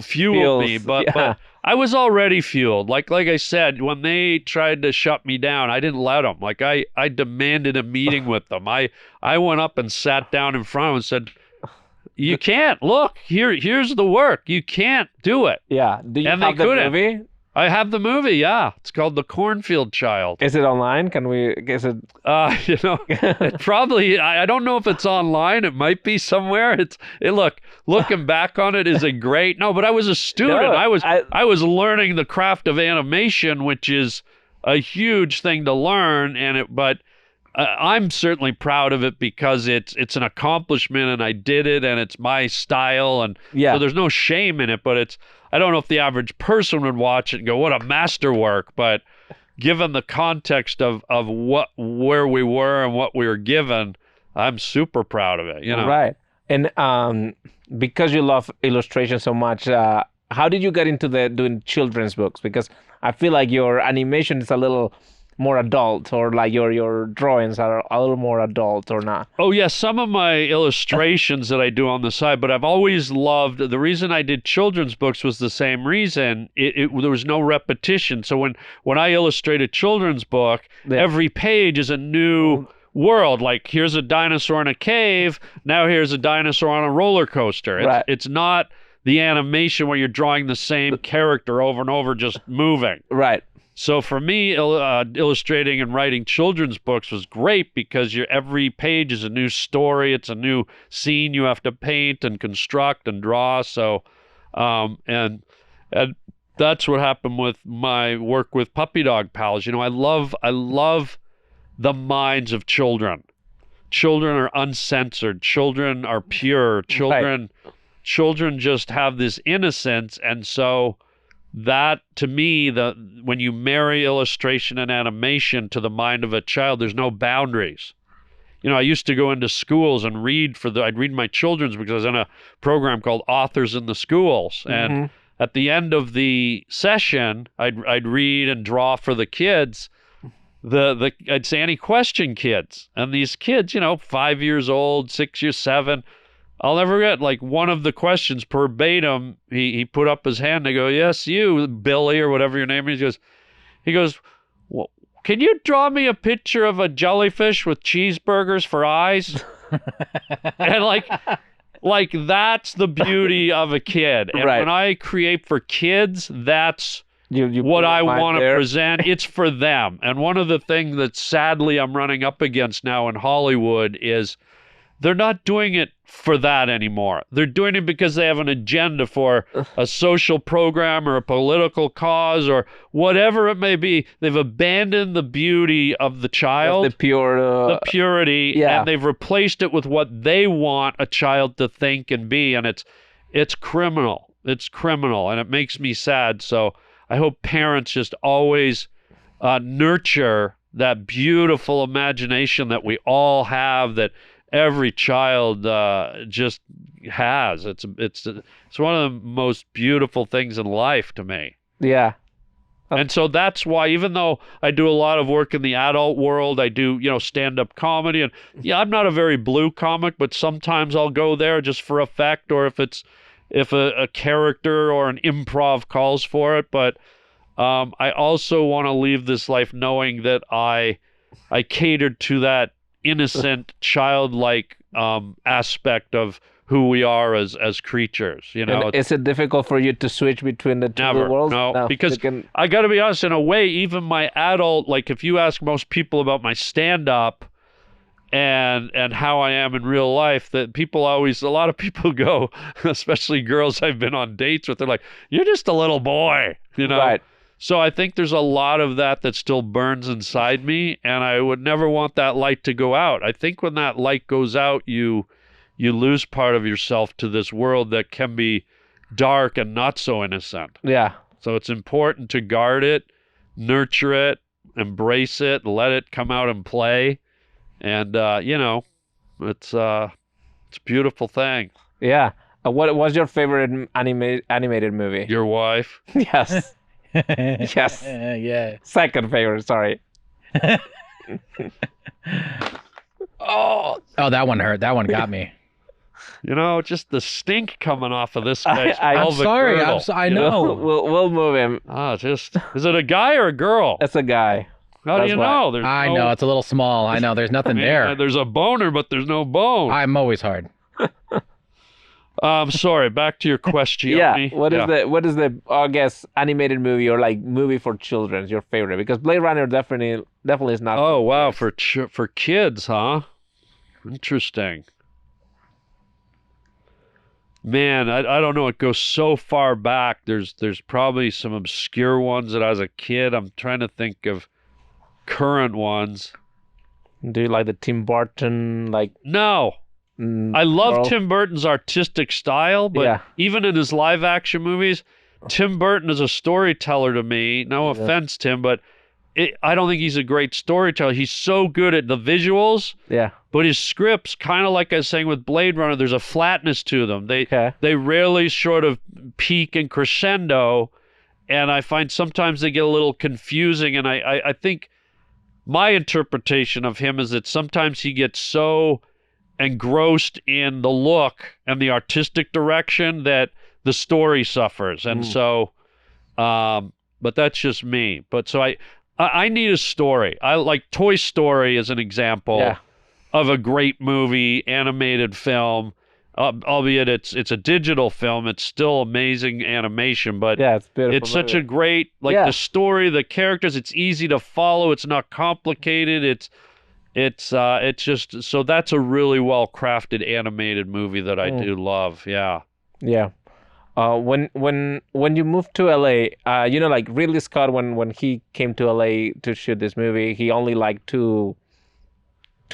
fueled me, but I was already fueled. Like I said, when they tried to shut me down, I didn't let them. Like I demanded a meeting with them. I went up and sat down in front of them and said, "You can't. Look, here's the work. You can't do it." Yeah. Do you have the movie? I have the movie, yeah. It's called The Cornfield Child. Is it online? Can we guess it? It probably, I don't know if it's online. It might be somewhere. Looking back on it is but I was a student. I was learning the craft of animation, which is a huge thing to learn. But I'm certainly proud of it because it's an accomplishment and I did it and it's my style. And so there's no shame in it, but I don't know if the average person would watch it and go, what a masterwork. But given the context of where we were and what we were given, I'm super proud of it. Right. And because you love illustration so much, how did you get into doing children's books? Because I feel like your animation is a little more adult, or like your drawings are a little more adult, or not? Oh yeah, some of my illustrations that I do on the side, but I've always loved, the reason I did children's books was the same reason. There was no repetition. So when I illustrate a children's book, every page is a new world. Like, here's a dinosaur in a cave, now here's a dinosaur on a roller coaster. It's not the animation where you're drawing the same character over and over, just moving. Right. So for me, illustrating and writing children's books was great because every page is a new story. It's a new scene you have to paint and construct and draw. So, and that's what happened with my work with Puppy Dog Pals. I love the minds of children. Children are uncensored. Children are pure. Children just have this innocence, and so. That, to me, when you marry illustration and animation to the mind of a child, there's no boundaries. I used to go into schools and I'd read my children's because I was in a program called Authors in the Schools. And at the end of the session, I'd read and draw for the kids. I'd say, any question, kids? And these kids, 5 years old, 6 years, 7, I'll never forget, like, one of the questions verbatim, he put up his hand. I go, yes, you, Billy, or whatever your name is. He goes, well, can you draw me a picture of a jellyfish with cheeseburgers for eyes? And like that's the beauty of a kid. And when I create for kids, that's what I want to present. It's for them. And one of the things that sadly I'm running up against now in Hollywood is they're not doing it for that anymore. They're doing it because they have an agenda for a social program or a political cause or whatever it may be. They've abandoned the beauty of the child, the purity, and they've replaced it with what they want a child to think and be. And it's criminal. It's criminal, and it makes me sad. So I hope parents just always nurture that beautiful imagination that we all have, that every child just has. It's one of the most beautiful things in life to me. Yeah. And so that's why, even though I do a lot of work in the adult world, I do, stand-up comedy, and I'm not a very blue comic, but sometimes I'll go there just for effect, or if a character or an improv calls for it. But I also want to leave this life knowing that I catered to that innocent, childlike aspect of who we are as creatures. Is it difficult for you to switch between the two worlds? No, because I got to be honest, in a way, even my adult, like if you ask most people about my stand-up and how I am in real life, that a lot of people go, especially girls I've been on dates with, they're like, you're just a little boy, Right. So I think there's a lot of that still burns inside me, and I would never want that light to go out. I think when that light goes out, you lose part of yourself to this world that can be dark and not so innocent. Yeah. So it's important to guard it, nurture it, embrace it, let it come out and play. And, it's a beautiful thing. Yeah. What was your favorite animated movie? Your wife? Yes. Yes. Yeah. Second favorite, sorry. Oh, that one hurt. That one got me. Just the stink coming off of this guy's I'm sorry. girdle. I know. We'll move him. Is it a guy or a girl? It's a guy. How do you know? I know. It's a little small. I know. There's nothing there. There's a boner, but there's no bone. I'm always hard. Sorry, back to your question. Yeah. What is the I guess animated movie or like movie for children your favorite? Because Blade Runner definitely is not. Oh wow, for kids, huh? Interesting. Man, I don't know. It goes so far back. There's probably some obscure ones that as a kid. I'm trying to think of current ones. Do you like the Tim Burton No. I love Tim Burton's artistic style, but even in his live action movies, Tim Burton is a storyteller to me. No offense, Tim, but I don't think he's a great storyteller. He's so good at the visuals. Yeah. But his scripts, kind of like I was saying with Blade Runner, there's a flatness to them. They rarely sort of peak and crescendo, and I find sometimes they get a little confusing, and I think my interpretation of him is that sometimes he gets so engrossed in the look and the artistic direction that the story suffers. And so, but that's just me. But so I need a story. I like Toy Story as an example of a great movie, animated film. albeit it's a digital film. It's still amazing animation, but Yeah, it's beautiful. it's such a great, like, Yeah. the story, the characters. It's easy to follow. It's not complicated. It's just, so that's a really well crafted animated movie that I do love. Yeah. Yeah. When you moved to LA, like Ridley Scott, when he came to LA to shoot this movie, he only liked two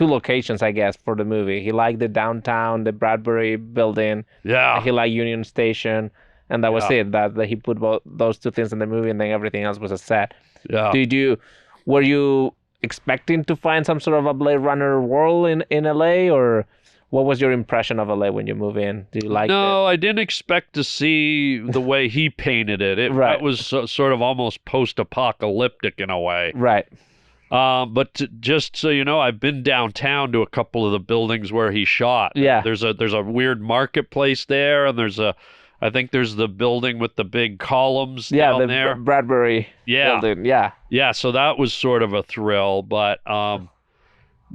locations, I guess, for the movie. He liked the downtown, the Bradbury building. Yeah. He liked Union Station, and that was it. That he put those two things in the movie, and then everything else was a set. Yeah. Were you expecting to find some sort of a Blade Runner world in LA, or what was your impression of LA when you move in? Do you like it? No, I didn't expect to see the way he painted it. It Right. was sort of almost post-apocalyptic in a way. Right. But just so you know, I've been downtown to a couple of the buildings where he shot. Yeah. There's a weird marketplace there, and I think there's the building with the big columns down the there. Bradbury building. Yeah. Yeah, so that was sort of a thrill, but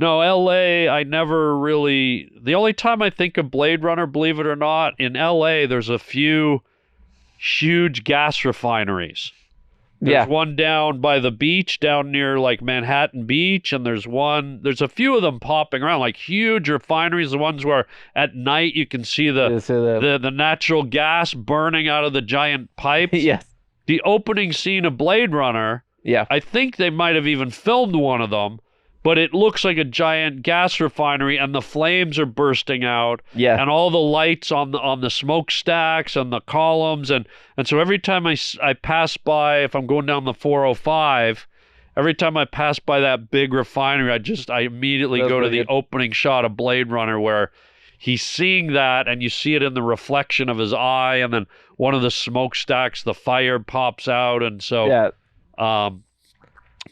no, LA, I never really. The only time I think of Blade Runner, believe it or not, in LA, there's a few huge gas refineries. There's one down by the beach, down near like Manhattan Beach, and there's a few of them popping around, like huge refineries, the ones where at night you can see the natural gas burning out of the giant pipes. Yes. The opening scene of Blade Runner, Yeah. I think they might have even filmed one of them, but it looks like a giant gas refinery, and the flames are bursting out, Yeah. and all the lights on the smokestacks and the columns, and so every time I pass by, if I'm going down the 405, every time I pass by that big refinery, I immediately go to the opening shot of Blade Runner where he's seeing that, and you see it in the reflection of his eye, and then one of the smokestacks, the fire pops out, and so Yeah.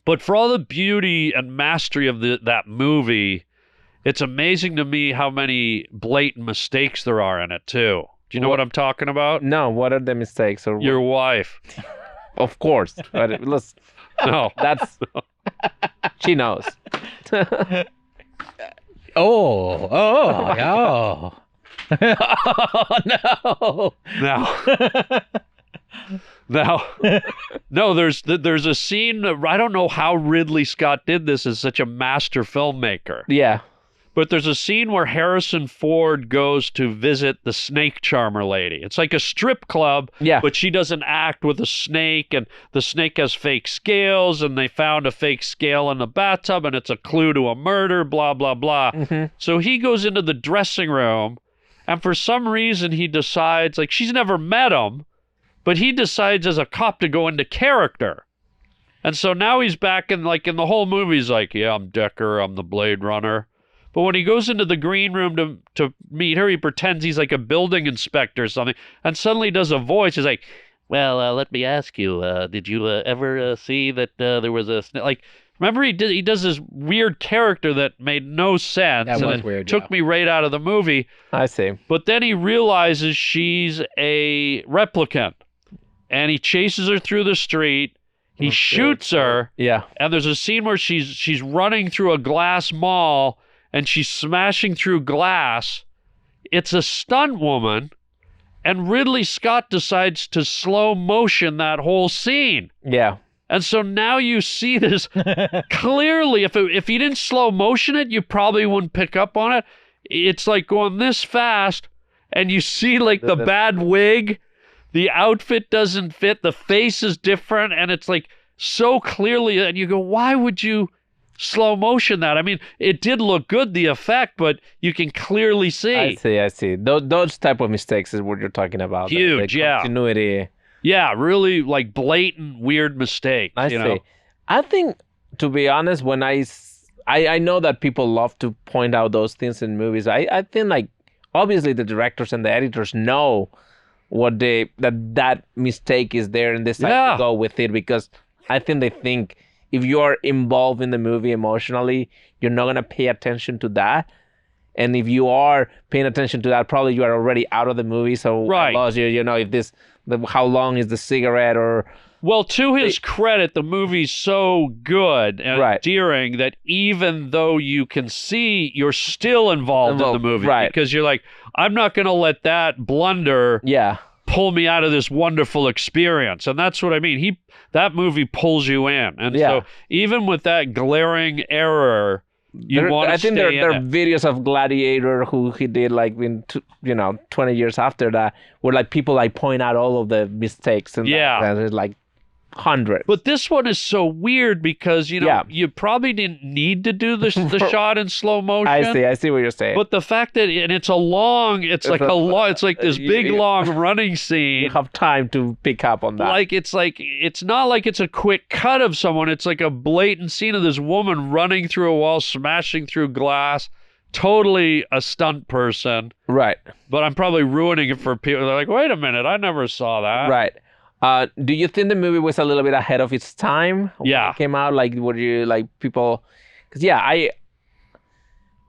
But for all the beauty and mastery of that movie, it's amazing to me how many blatant mistakes there are in it too. Do you know what I'm talking about? No, what are the mistakes? Or Your wife. Of course. But listen, No. that's she knows. Oh, oh. Oh, no. No, there's a scene. I don't know how Ridley Scott did this as such a master filmmaker. Yeah. But there's a scene where Harrison Ford goes to visit the snake charmer lady. It's like a strip club, Yeah. but she doesn't act with a snake, and the snake has fake scales, and they found a fake scale in the bathtub, and it's a clue to a murder, blah, blah, blah. Mm-hmm. So he goes into the dressing room, and for some reason he decides, like, she's never met him, but he decides as a cop to go into character. And so now he's back in the whole movie, he's like, yeah, I'm Decker, I'm the Blade Runner. But when he goes into the green room to meet her, he pretends he's like a building inspector or something, and suddenly does a voice. He's like, well, let me ask you, did you ever see that there was a... Like, remember he does this weird character that made no sense. That and was it weird, took yeah. me right out of the movie. I see. But then he realizes she's a replicant, and he chases her through the street. He shoots her, Yeah. and there's a scene where she's running through a glass mall, and she's smashing through glass. It's a stunt woman, and Ridley Scott decides to slow motion that whole scene. Yeah. And so now you see this clearly. If you didn't slow motion it, you probably wouldn't pick up on it. It's like going this fast, and you see like the bad wig. The outfit doesn't fit. The face is different, and it's like so clearly. And you go, why would you slow motion that? I mean, it did look good, the effect, but you can clearly see. I see. Those type of mistakes is what you're talking about. Huge, the yeah. Continuity. Yeah, really like blatant weird mistakes. I you see. know? I think, to be honest, when I know that people love to point out those things in movies. I think, like, obviously the directors and the editors know what that mistake is there, and they decide to go with it, because I think they think if you're involved in the movie emotionally, you're not going to pay attention to that. And if you are paying attention to that, probably you are already out of the movie. So Right. I lost you, if how long is the cigarette, or Well, to his credit, the movie's so good and Right. endearing that even though you can see, you're still involved in the movie. Right. Because you're like, I'm not going to let that blunder Yeah. pull me out of this wonderful experience. And that's what I mean. That movie pulls you in. And Yeah. so even with that glaring error, you want to I think stay there are in it. videos of Gladiator who he did like in 20 years after that, where like people like point out all of the mistakes and Yeah. and there's like hundreds. But this one is so weird because, Yeah. you probably didn't need to do the shot in slow motion. I see what you're saying. But the fact that, and it's like this big long running you scene. have time to pick up on that. It's not like it's a quick cut of someone. It's like a blatant scene of this woman running through a wall, smashing through glass. Totally a stunt person. Right. But I'm probably ruining it for people. They're like, wait a minute, I never saw that. Right. Do you think the movie was a little bit ahead of its time when Yeah. it came out? Like, were you like people? Because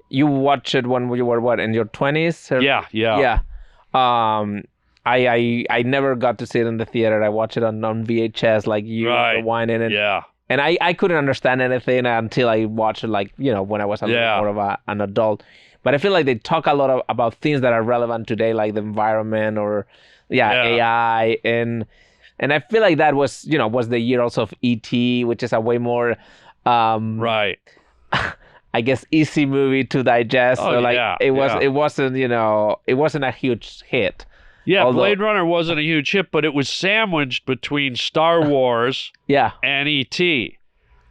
you watched it when you were what, in your 20s? Yeah. Yeah. I never got to see it in the theater. I watched it on VHS, like you Right. rewinding it. Yeah. And I couldn't understand anything until I watched it, like, when I was a little Yeah. more of an adult. But I feel like they talk a lot about things that are relevant today, like the environment or AI. And I feel like that was the year also of E.T., which is a way more, Right. I guess, easy movie to digest. Oh, So like yeah, it was, yeah. it wasn't a huge hit. Yeah, Although- Blade Runner wasn't a huge hit, but it was sandwiched between Star Wars Yeah. and E.T.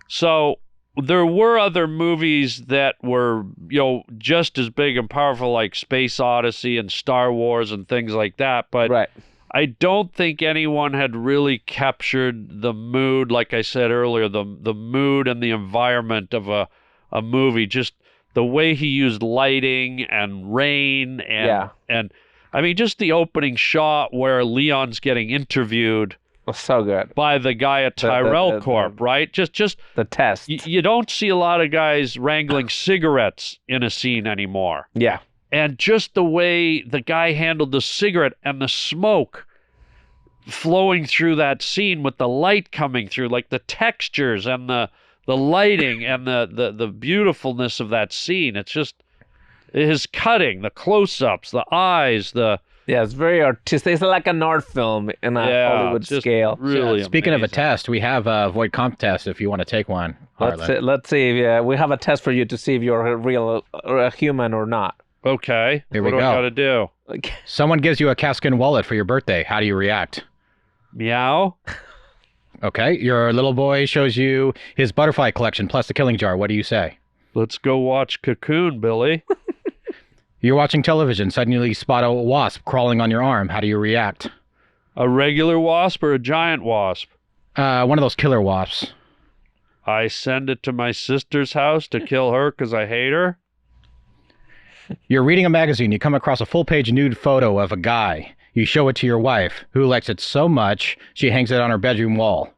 So there were other movies that were, just as big and powerful, like Space Odyssey and Star Wars and things like that. But Right. I don't think anyone had really captured the mood, like I said earlier, the mood and the environment of a movie. Just the way he used lighting and rain and I mean, just the opening shot where Leon's getting interviewed It was so good. by the guy at Tyrell Corp, right? Just The test. you don't see a lot of guys wrangling cigarettes in a scene anymore. Yeah. And just the way the guy handled the cigarette and the smoke flowing through that scene with the light coming through, like the textures and the lighting and the beautifulness of that scene. It's just his cutting, the close-ups, the eyes, Yeah, it's very artistic. It's like an art film in a Hollywood just scale. Really Speaking of a amazing. test, we have a void comp test if you want to take one. Harland. Let's see. We have a test for you to see if you're a real a human or not. Okay. Here we what do I go. gotta do? Okay. Someone gives you a calfskin wallet for your birthday. How do you react? Meow? Okay. Your little boy shows you his butterfly collection plus the killing jar. What do you say? Let's go watch Cocoon, Billy. You're watching television. Suddenly you spot a wasp crawling on your arm. How do you react? A regular wasp or a giant wasp? One of those killer wasps. I send it to my sister's house to kill her because I hate her. You're reading a magazine. You come across a full-page nude photo of a guy. You show it to your wife, who likes it so much she hangs it on her bedroom wall.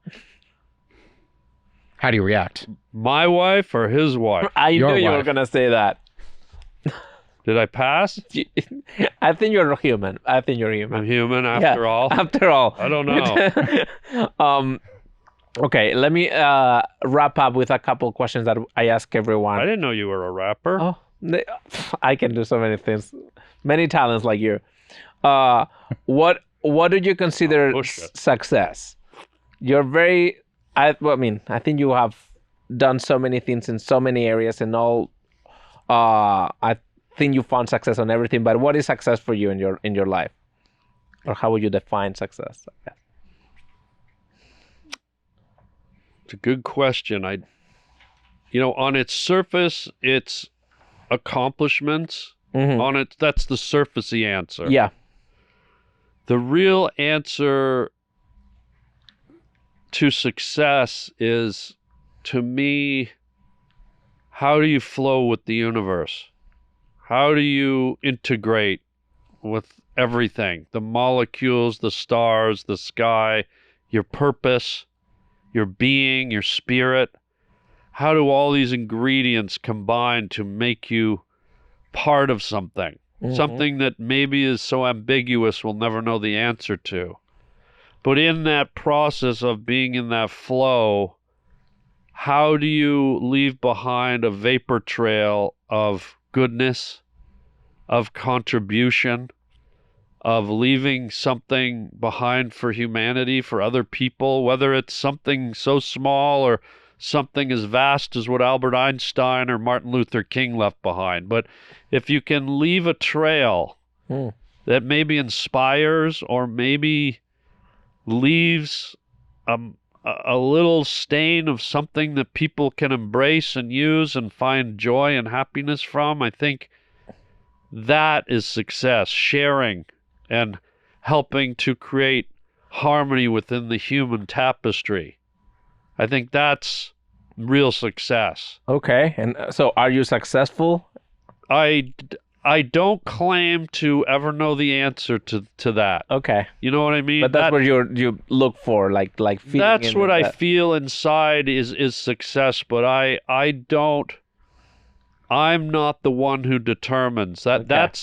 How do you react? My wife or his wife? I Your knew you were wife. gonna say that. Did I pass? I think you're human. I think you're human. I'm human after all. After all. I don't know. Okay, let me wrap up with a couple questions that I ask everyone. I didn't know you were a rapper. Oh, I can do so many things. Many talents like you. What do you consider success? You're very. I think you have done so many things in so many areas and all. I think you found success on everything. But what is success for you in your life, or how would you define success? I guess. It's a good question. On its surface, it's accomplishments. Mhm. That's the surfacey answer. Yeah. The real answer to success is, to me, how do you flow with the universe? How do you integrate with everything? The molecules, the stars, the sky, your purpose, your being, your spirit. How do all these ingredients combine to make you part of something? Mhm. Something that maybe is so ambiguous we'll never know the answer to. But in that process of being in that flow, how do you leave behind a vapor trail of goodness, of contribution, of leaving something behind for humanity, for other people, whether it's something so small or something as vast as what Albert Einstein or Martin Luther King left behind. But if you can leave a trail that maybe inspires or maybe leaves a little stain of something that people can embrace and use and find joy and happiness from, I think that is success, sharing and helping to create harmony within the human tapestry. I think that's real success. Okay. And so are you successful? I don't claim to ever know the answer to that. Okay. You know what I mean? But that's what you look for, like feeling. That's what I feel inside is success, but I'm not the one who determines that. Okay.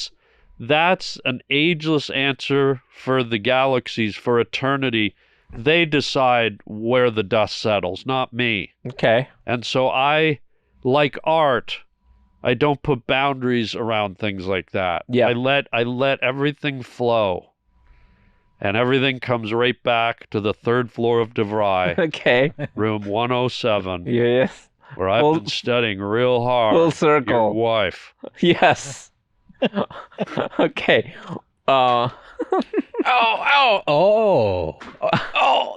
That's an ageless answer for the galaxies, for eternity. They decide where the dust settles, not me. Okay. And so I, like art, I don't put boundaries around things like that. Yeah. I let everything flow. And everything comes right back to the third floor of DeVry, Okay. room 107, Yes. where I've been studying real hard. Full circle. Your wife. Yes. Okay.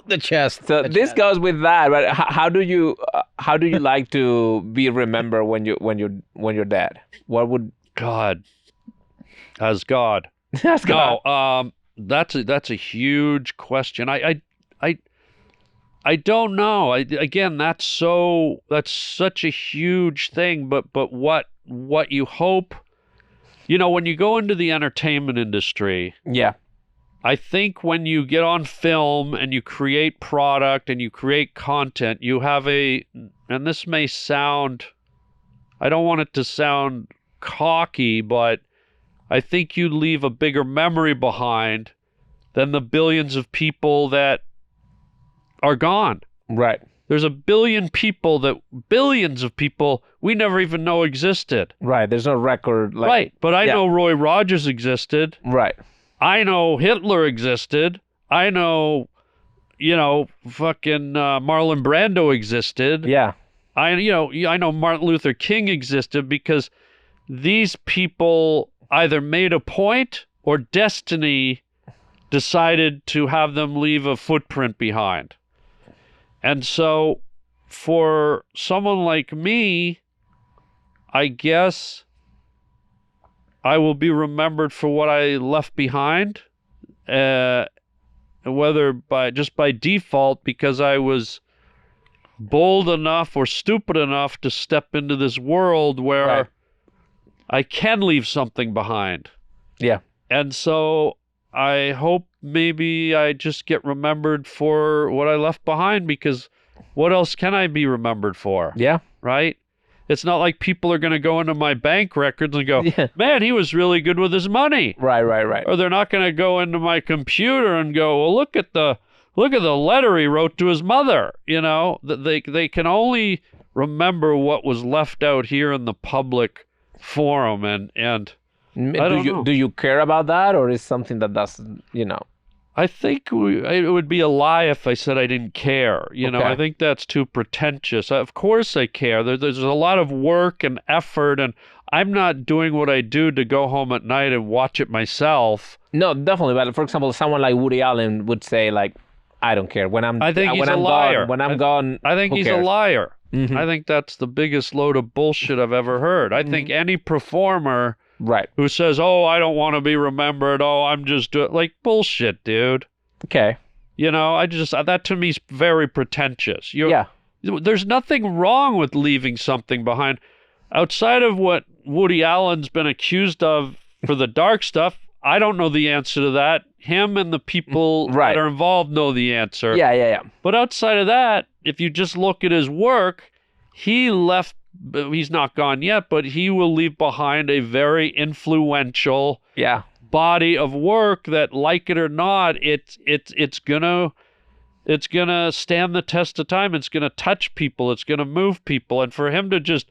The chest. So The this chest. goes with that. But how do you like to be remembered when you're dead? What would God. As God. That's God. No, that's a huge question. I don't know. Again, that's such a huge thing, but what you hope, when you go into the entertainment industry, Yeah. I think when you get on film and you create product and you create content, you have and this may sound, I don't want it to sound cocky, but I think you leave a bigger memory behind than the billions of people that are gone. Right. There's billions of people we never even know existed. Right. There's no record. Right. But I know Roy Rogers existed. Right. I know Hitler existed. I know, fucking Marlon Brando existed. Yeah. I know Martin Luther King existed because these people either made a point or destiny decided to have them leave a footprint behind. And so for someone like me, I guess I will be remembered for what I left behind, whether by default because I was bold enough or stupid enough to step into this world where Right. I can leave something behind. Yeah. And so I hope maybe I just get remembered for what I left behind, because what else can I be remembered for? Yeah. Right? It's not like people are going to go into my bank records and go, Yeah. man, he was really good with his money. Right. Right. Or they're not going to go into my computer and go, well, look at the letter he wrote to his mother. They can only remember what was left out here in the public forum. And I don't know. Do you care about that, or is something that doesn't, I think it would be a lie if I said I didn't care. Okay. I think that's too pretentious. Of course I care. There's a lot of work and effort, and I'm not doing what I do to go home at night and watch it myself. No, definitely. But for example, someone like Woody Allen would say, like, I don't care. I think he's a liar. When I'm gone, I think who he's cares? a liar. Mhm. I think that's the biggest load of bullshit I've ever heard. I think any performer Right. who says, oh, I don't want to be remembered, oh, I'm just doing, like, bullshit, dude. Okay. That to me is very pretentious. Yeah. There's nothing wrong with leaving something behind. Outside of what Woody Allen's been accused of for the dark stuff, I don't know the answer to that. Him and the people Right. that are involved know the answer. Yeah. But outside of that, if you just look at his work, he's not gone yet, but he will leave behind a very influential, Yeah. body of work that, like it or not, it's gonna stand the test of time. It's gonna touch people. It's gonna move people. And for him to just,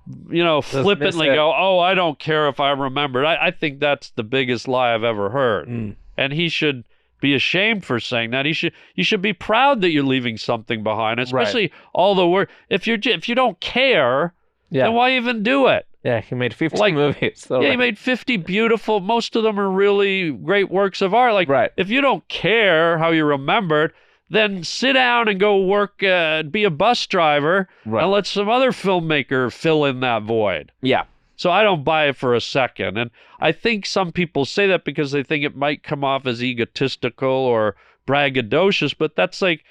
flippantly go, "Oh, I don't care if I remembered," I think that's the biggest lie I've ever heard. And he should be ashamed for saying that. You should be proud that you're leaving something behind, especially all the work. If you don't care, then why even do it? Yeah, he made 50 movies. So he made 50 beautiful. Most of them are really great works of art. If you don't care how you're remembered, then sit down and go work, be a bus driver, and let some other filmmaker fill in that void. Yeah. So I don't buy it for a second. And I think some people say that because they think it might come off as egotistical or braggadocious, but that's like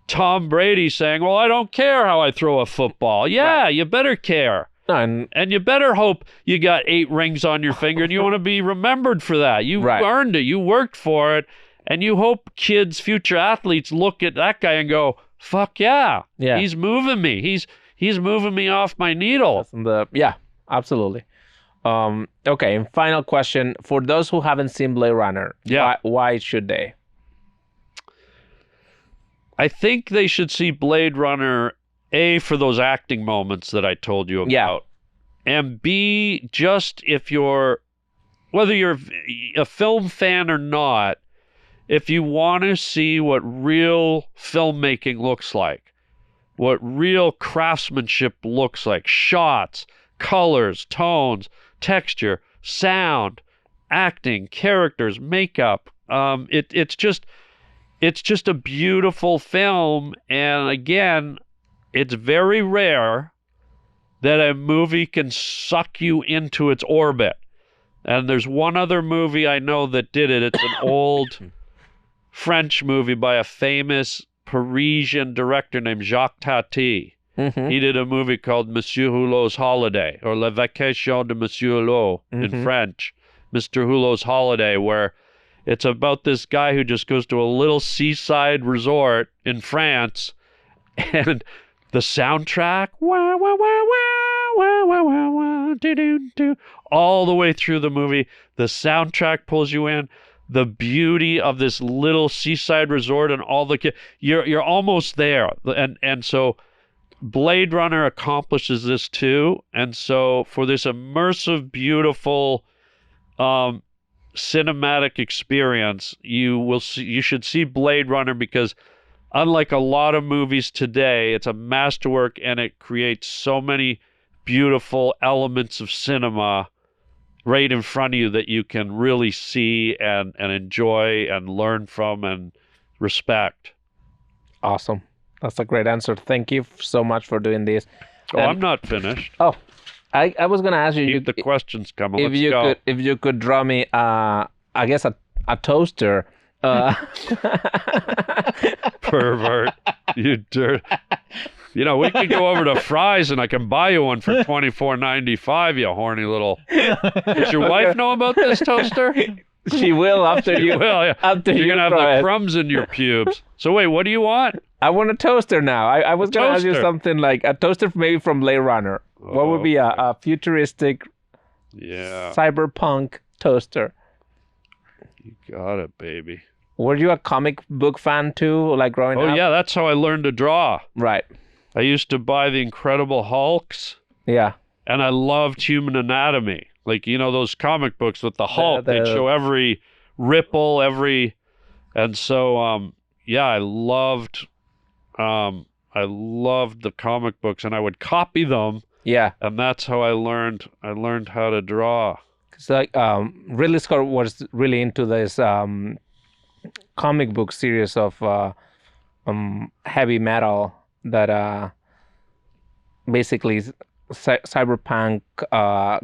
Tom Brady saying, "Well, I don't care how I throw a football." Yeah, you better care. And you better hope you got 8 rings on your finger and you want to be remembered for that. You earned it. You worked for it. And you hope kids, future athletes, look at that guy and go, "Fuck yeah, he's moving me. He's moving me off my needle." Yeah, absolutely. Okay, and final question. For those who haven't seen Blade Runner, why should they? I think they should see Blade Runner, A, for those acting moments that I told you about. And B, just whether you're a film fan or not, if you want to see what real filmmaking looks like, what real craftsmanship looks like, shots, colors, tones, texture, sound, acting, characters, makeup, it's just a beautiful film. And again, it's very rare that a movie can suck you into its orbit. And there's one other movie I know that did it. It's an old French movie by a famous Parisian director named Jacques Tati. He did a movie called Monsieur Hulot's Holiday, or La Vacation de Monsieur Hulot in French. Mr. Hulot's Holiday, where it's about this guy who just goes to a little seaside resort in France, and the soundtrack, wah, wah, wah, wah, wah, wah, wah, wah, doo, doo, doo, all the way through the movie, the soundtrack pulls you in. The beauty of this little seaside resort and all the you're almost there, and so Blade Runner accomplishes this too. And so for this immersive, beautiful, cinematic experience, you should see Blade Runner, because unlike a lot of movies today, it's a masterwork and it creates so many beautiful elements of cinema right in front of you that you can really see and enjoy and learn from and respect. Awesome. That's a great answer. Thank you so much for doing this. Oh, I'm not finished. Oh, I was going to ask you. Keep the questions coming. If you could draw me, I guess, a toaster. Pervert. You dirt. We could go over to Fry's and I can buy you one for $24.95, you horny little. Does your wife know about this toaster? She will after you. Will, yeah. After you're you going to have the crumbs in your pubes. So wait, what do you want? I want a toaster now. I was going to ask you something like a toaster maybe from Blade Runner. What would be a futuristic, cyberpunk toaster? You got it, baby. Were you a comic book fan too, like growing up? Oh, yeah, that's how I learned to draw. Right. I used to buy the Incredible Hulks. Yeah. And I loved Human Anatomy. Like, those comic books with the Hulk, they'd show every ripple, and so, I loved the comic books, and I would copy them. Yeah. And that's how I learned how to draw. It's like, Ridley Scott was really into this, comic book series of, heavy metal that, basically cyberpunk,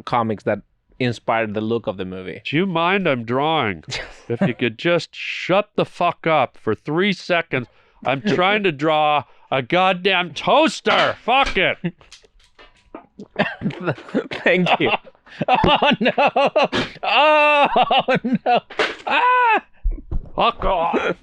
comics that inspired the look of the movie. Do you mind? I'm drawing. If you could just shut the fuck up for 3 seconds. I'm trying to draw a goddamn toaster. Fuck it. Thank you. Oh no! Oh no! Ah! Fuck off.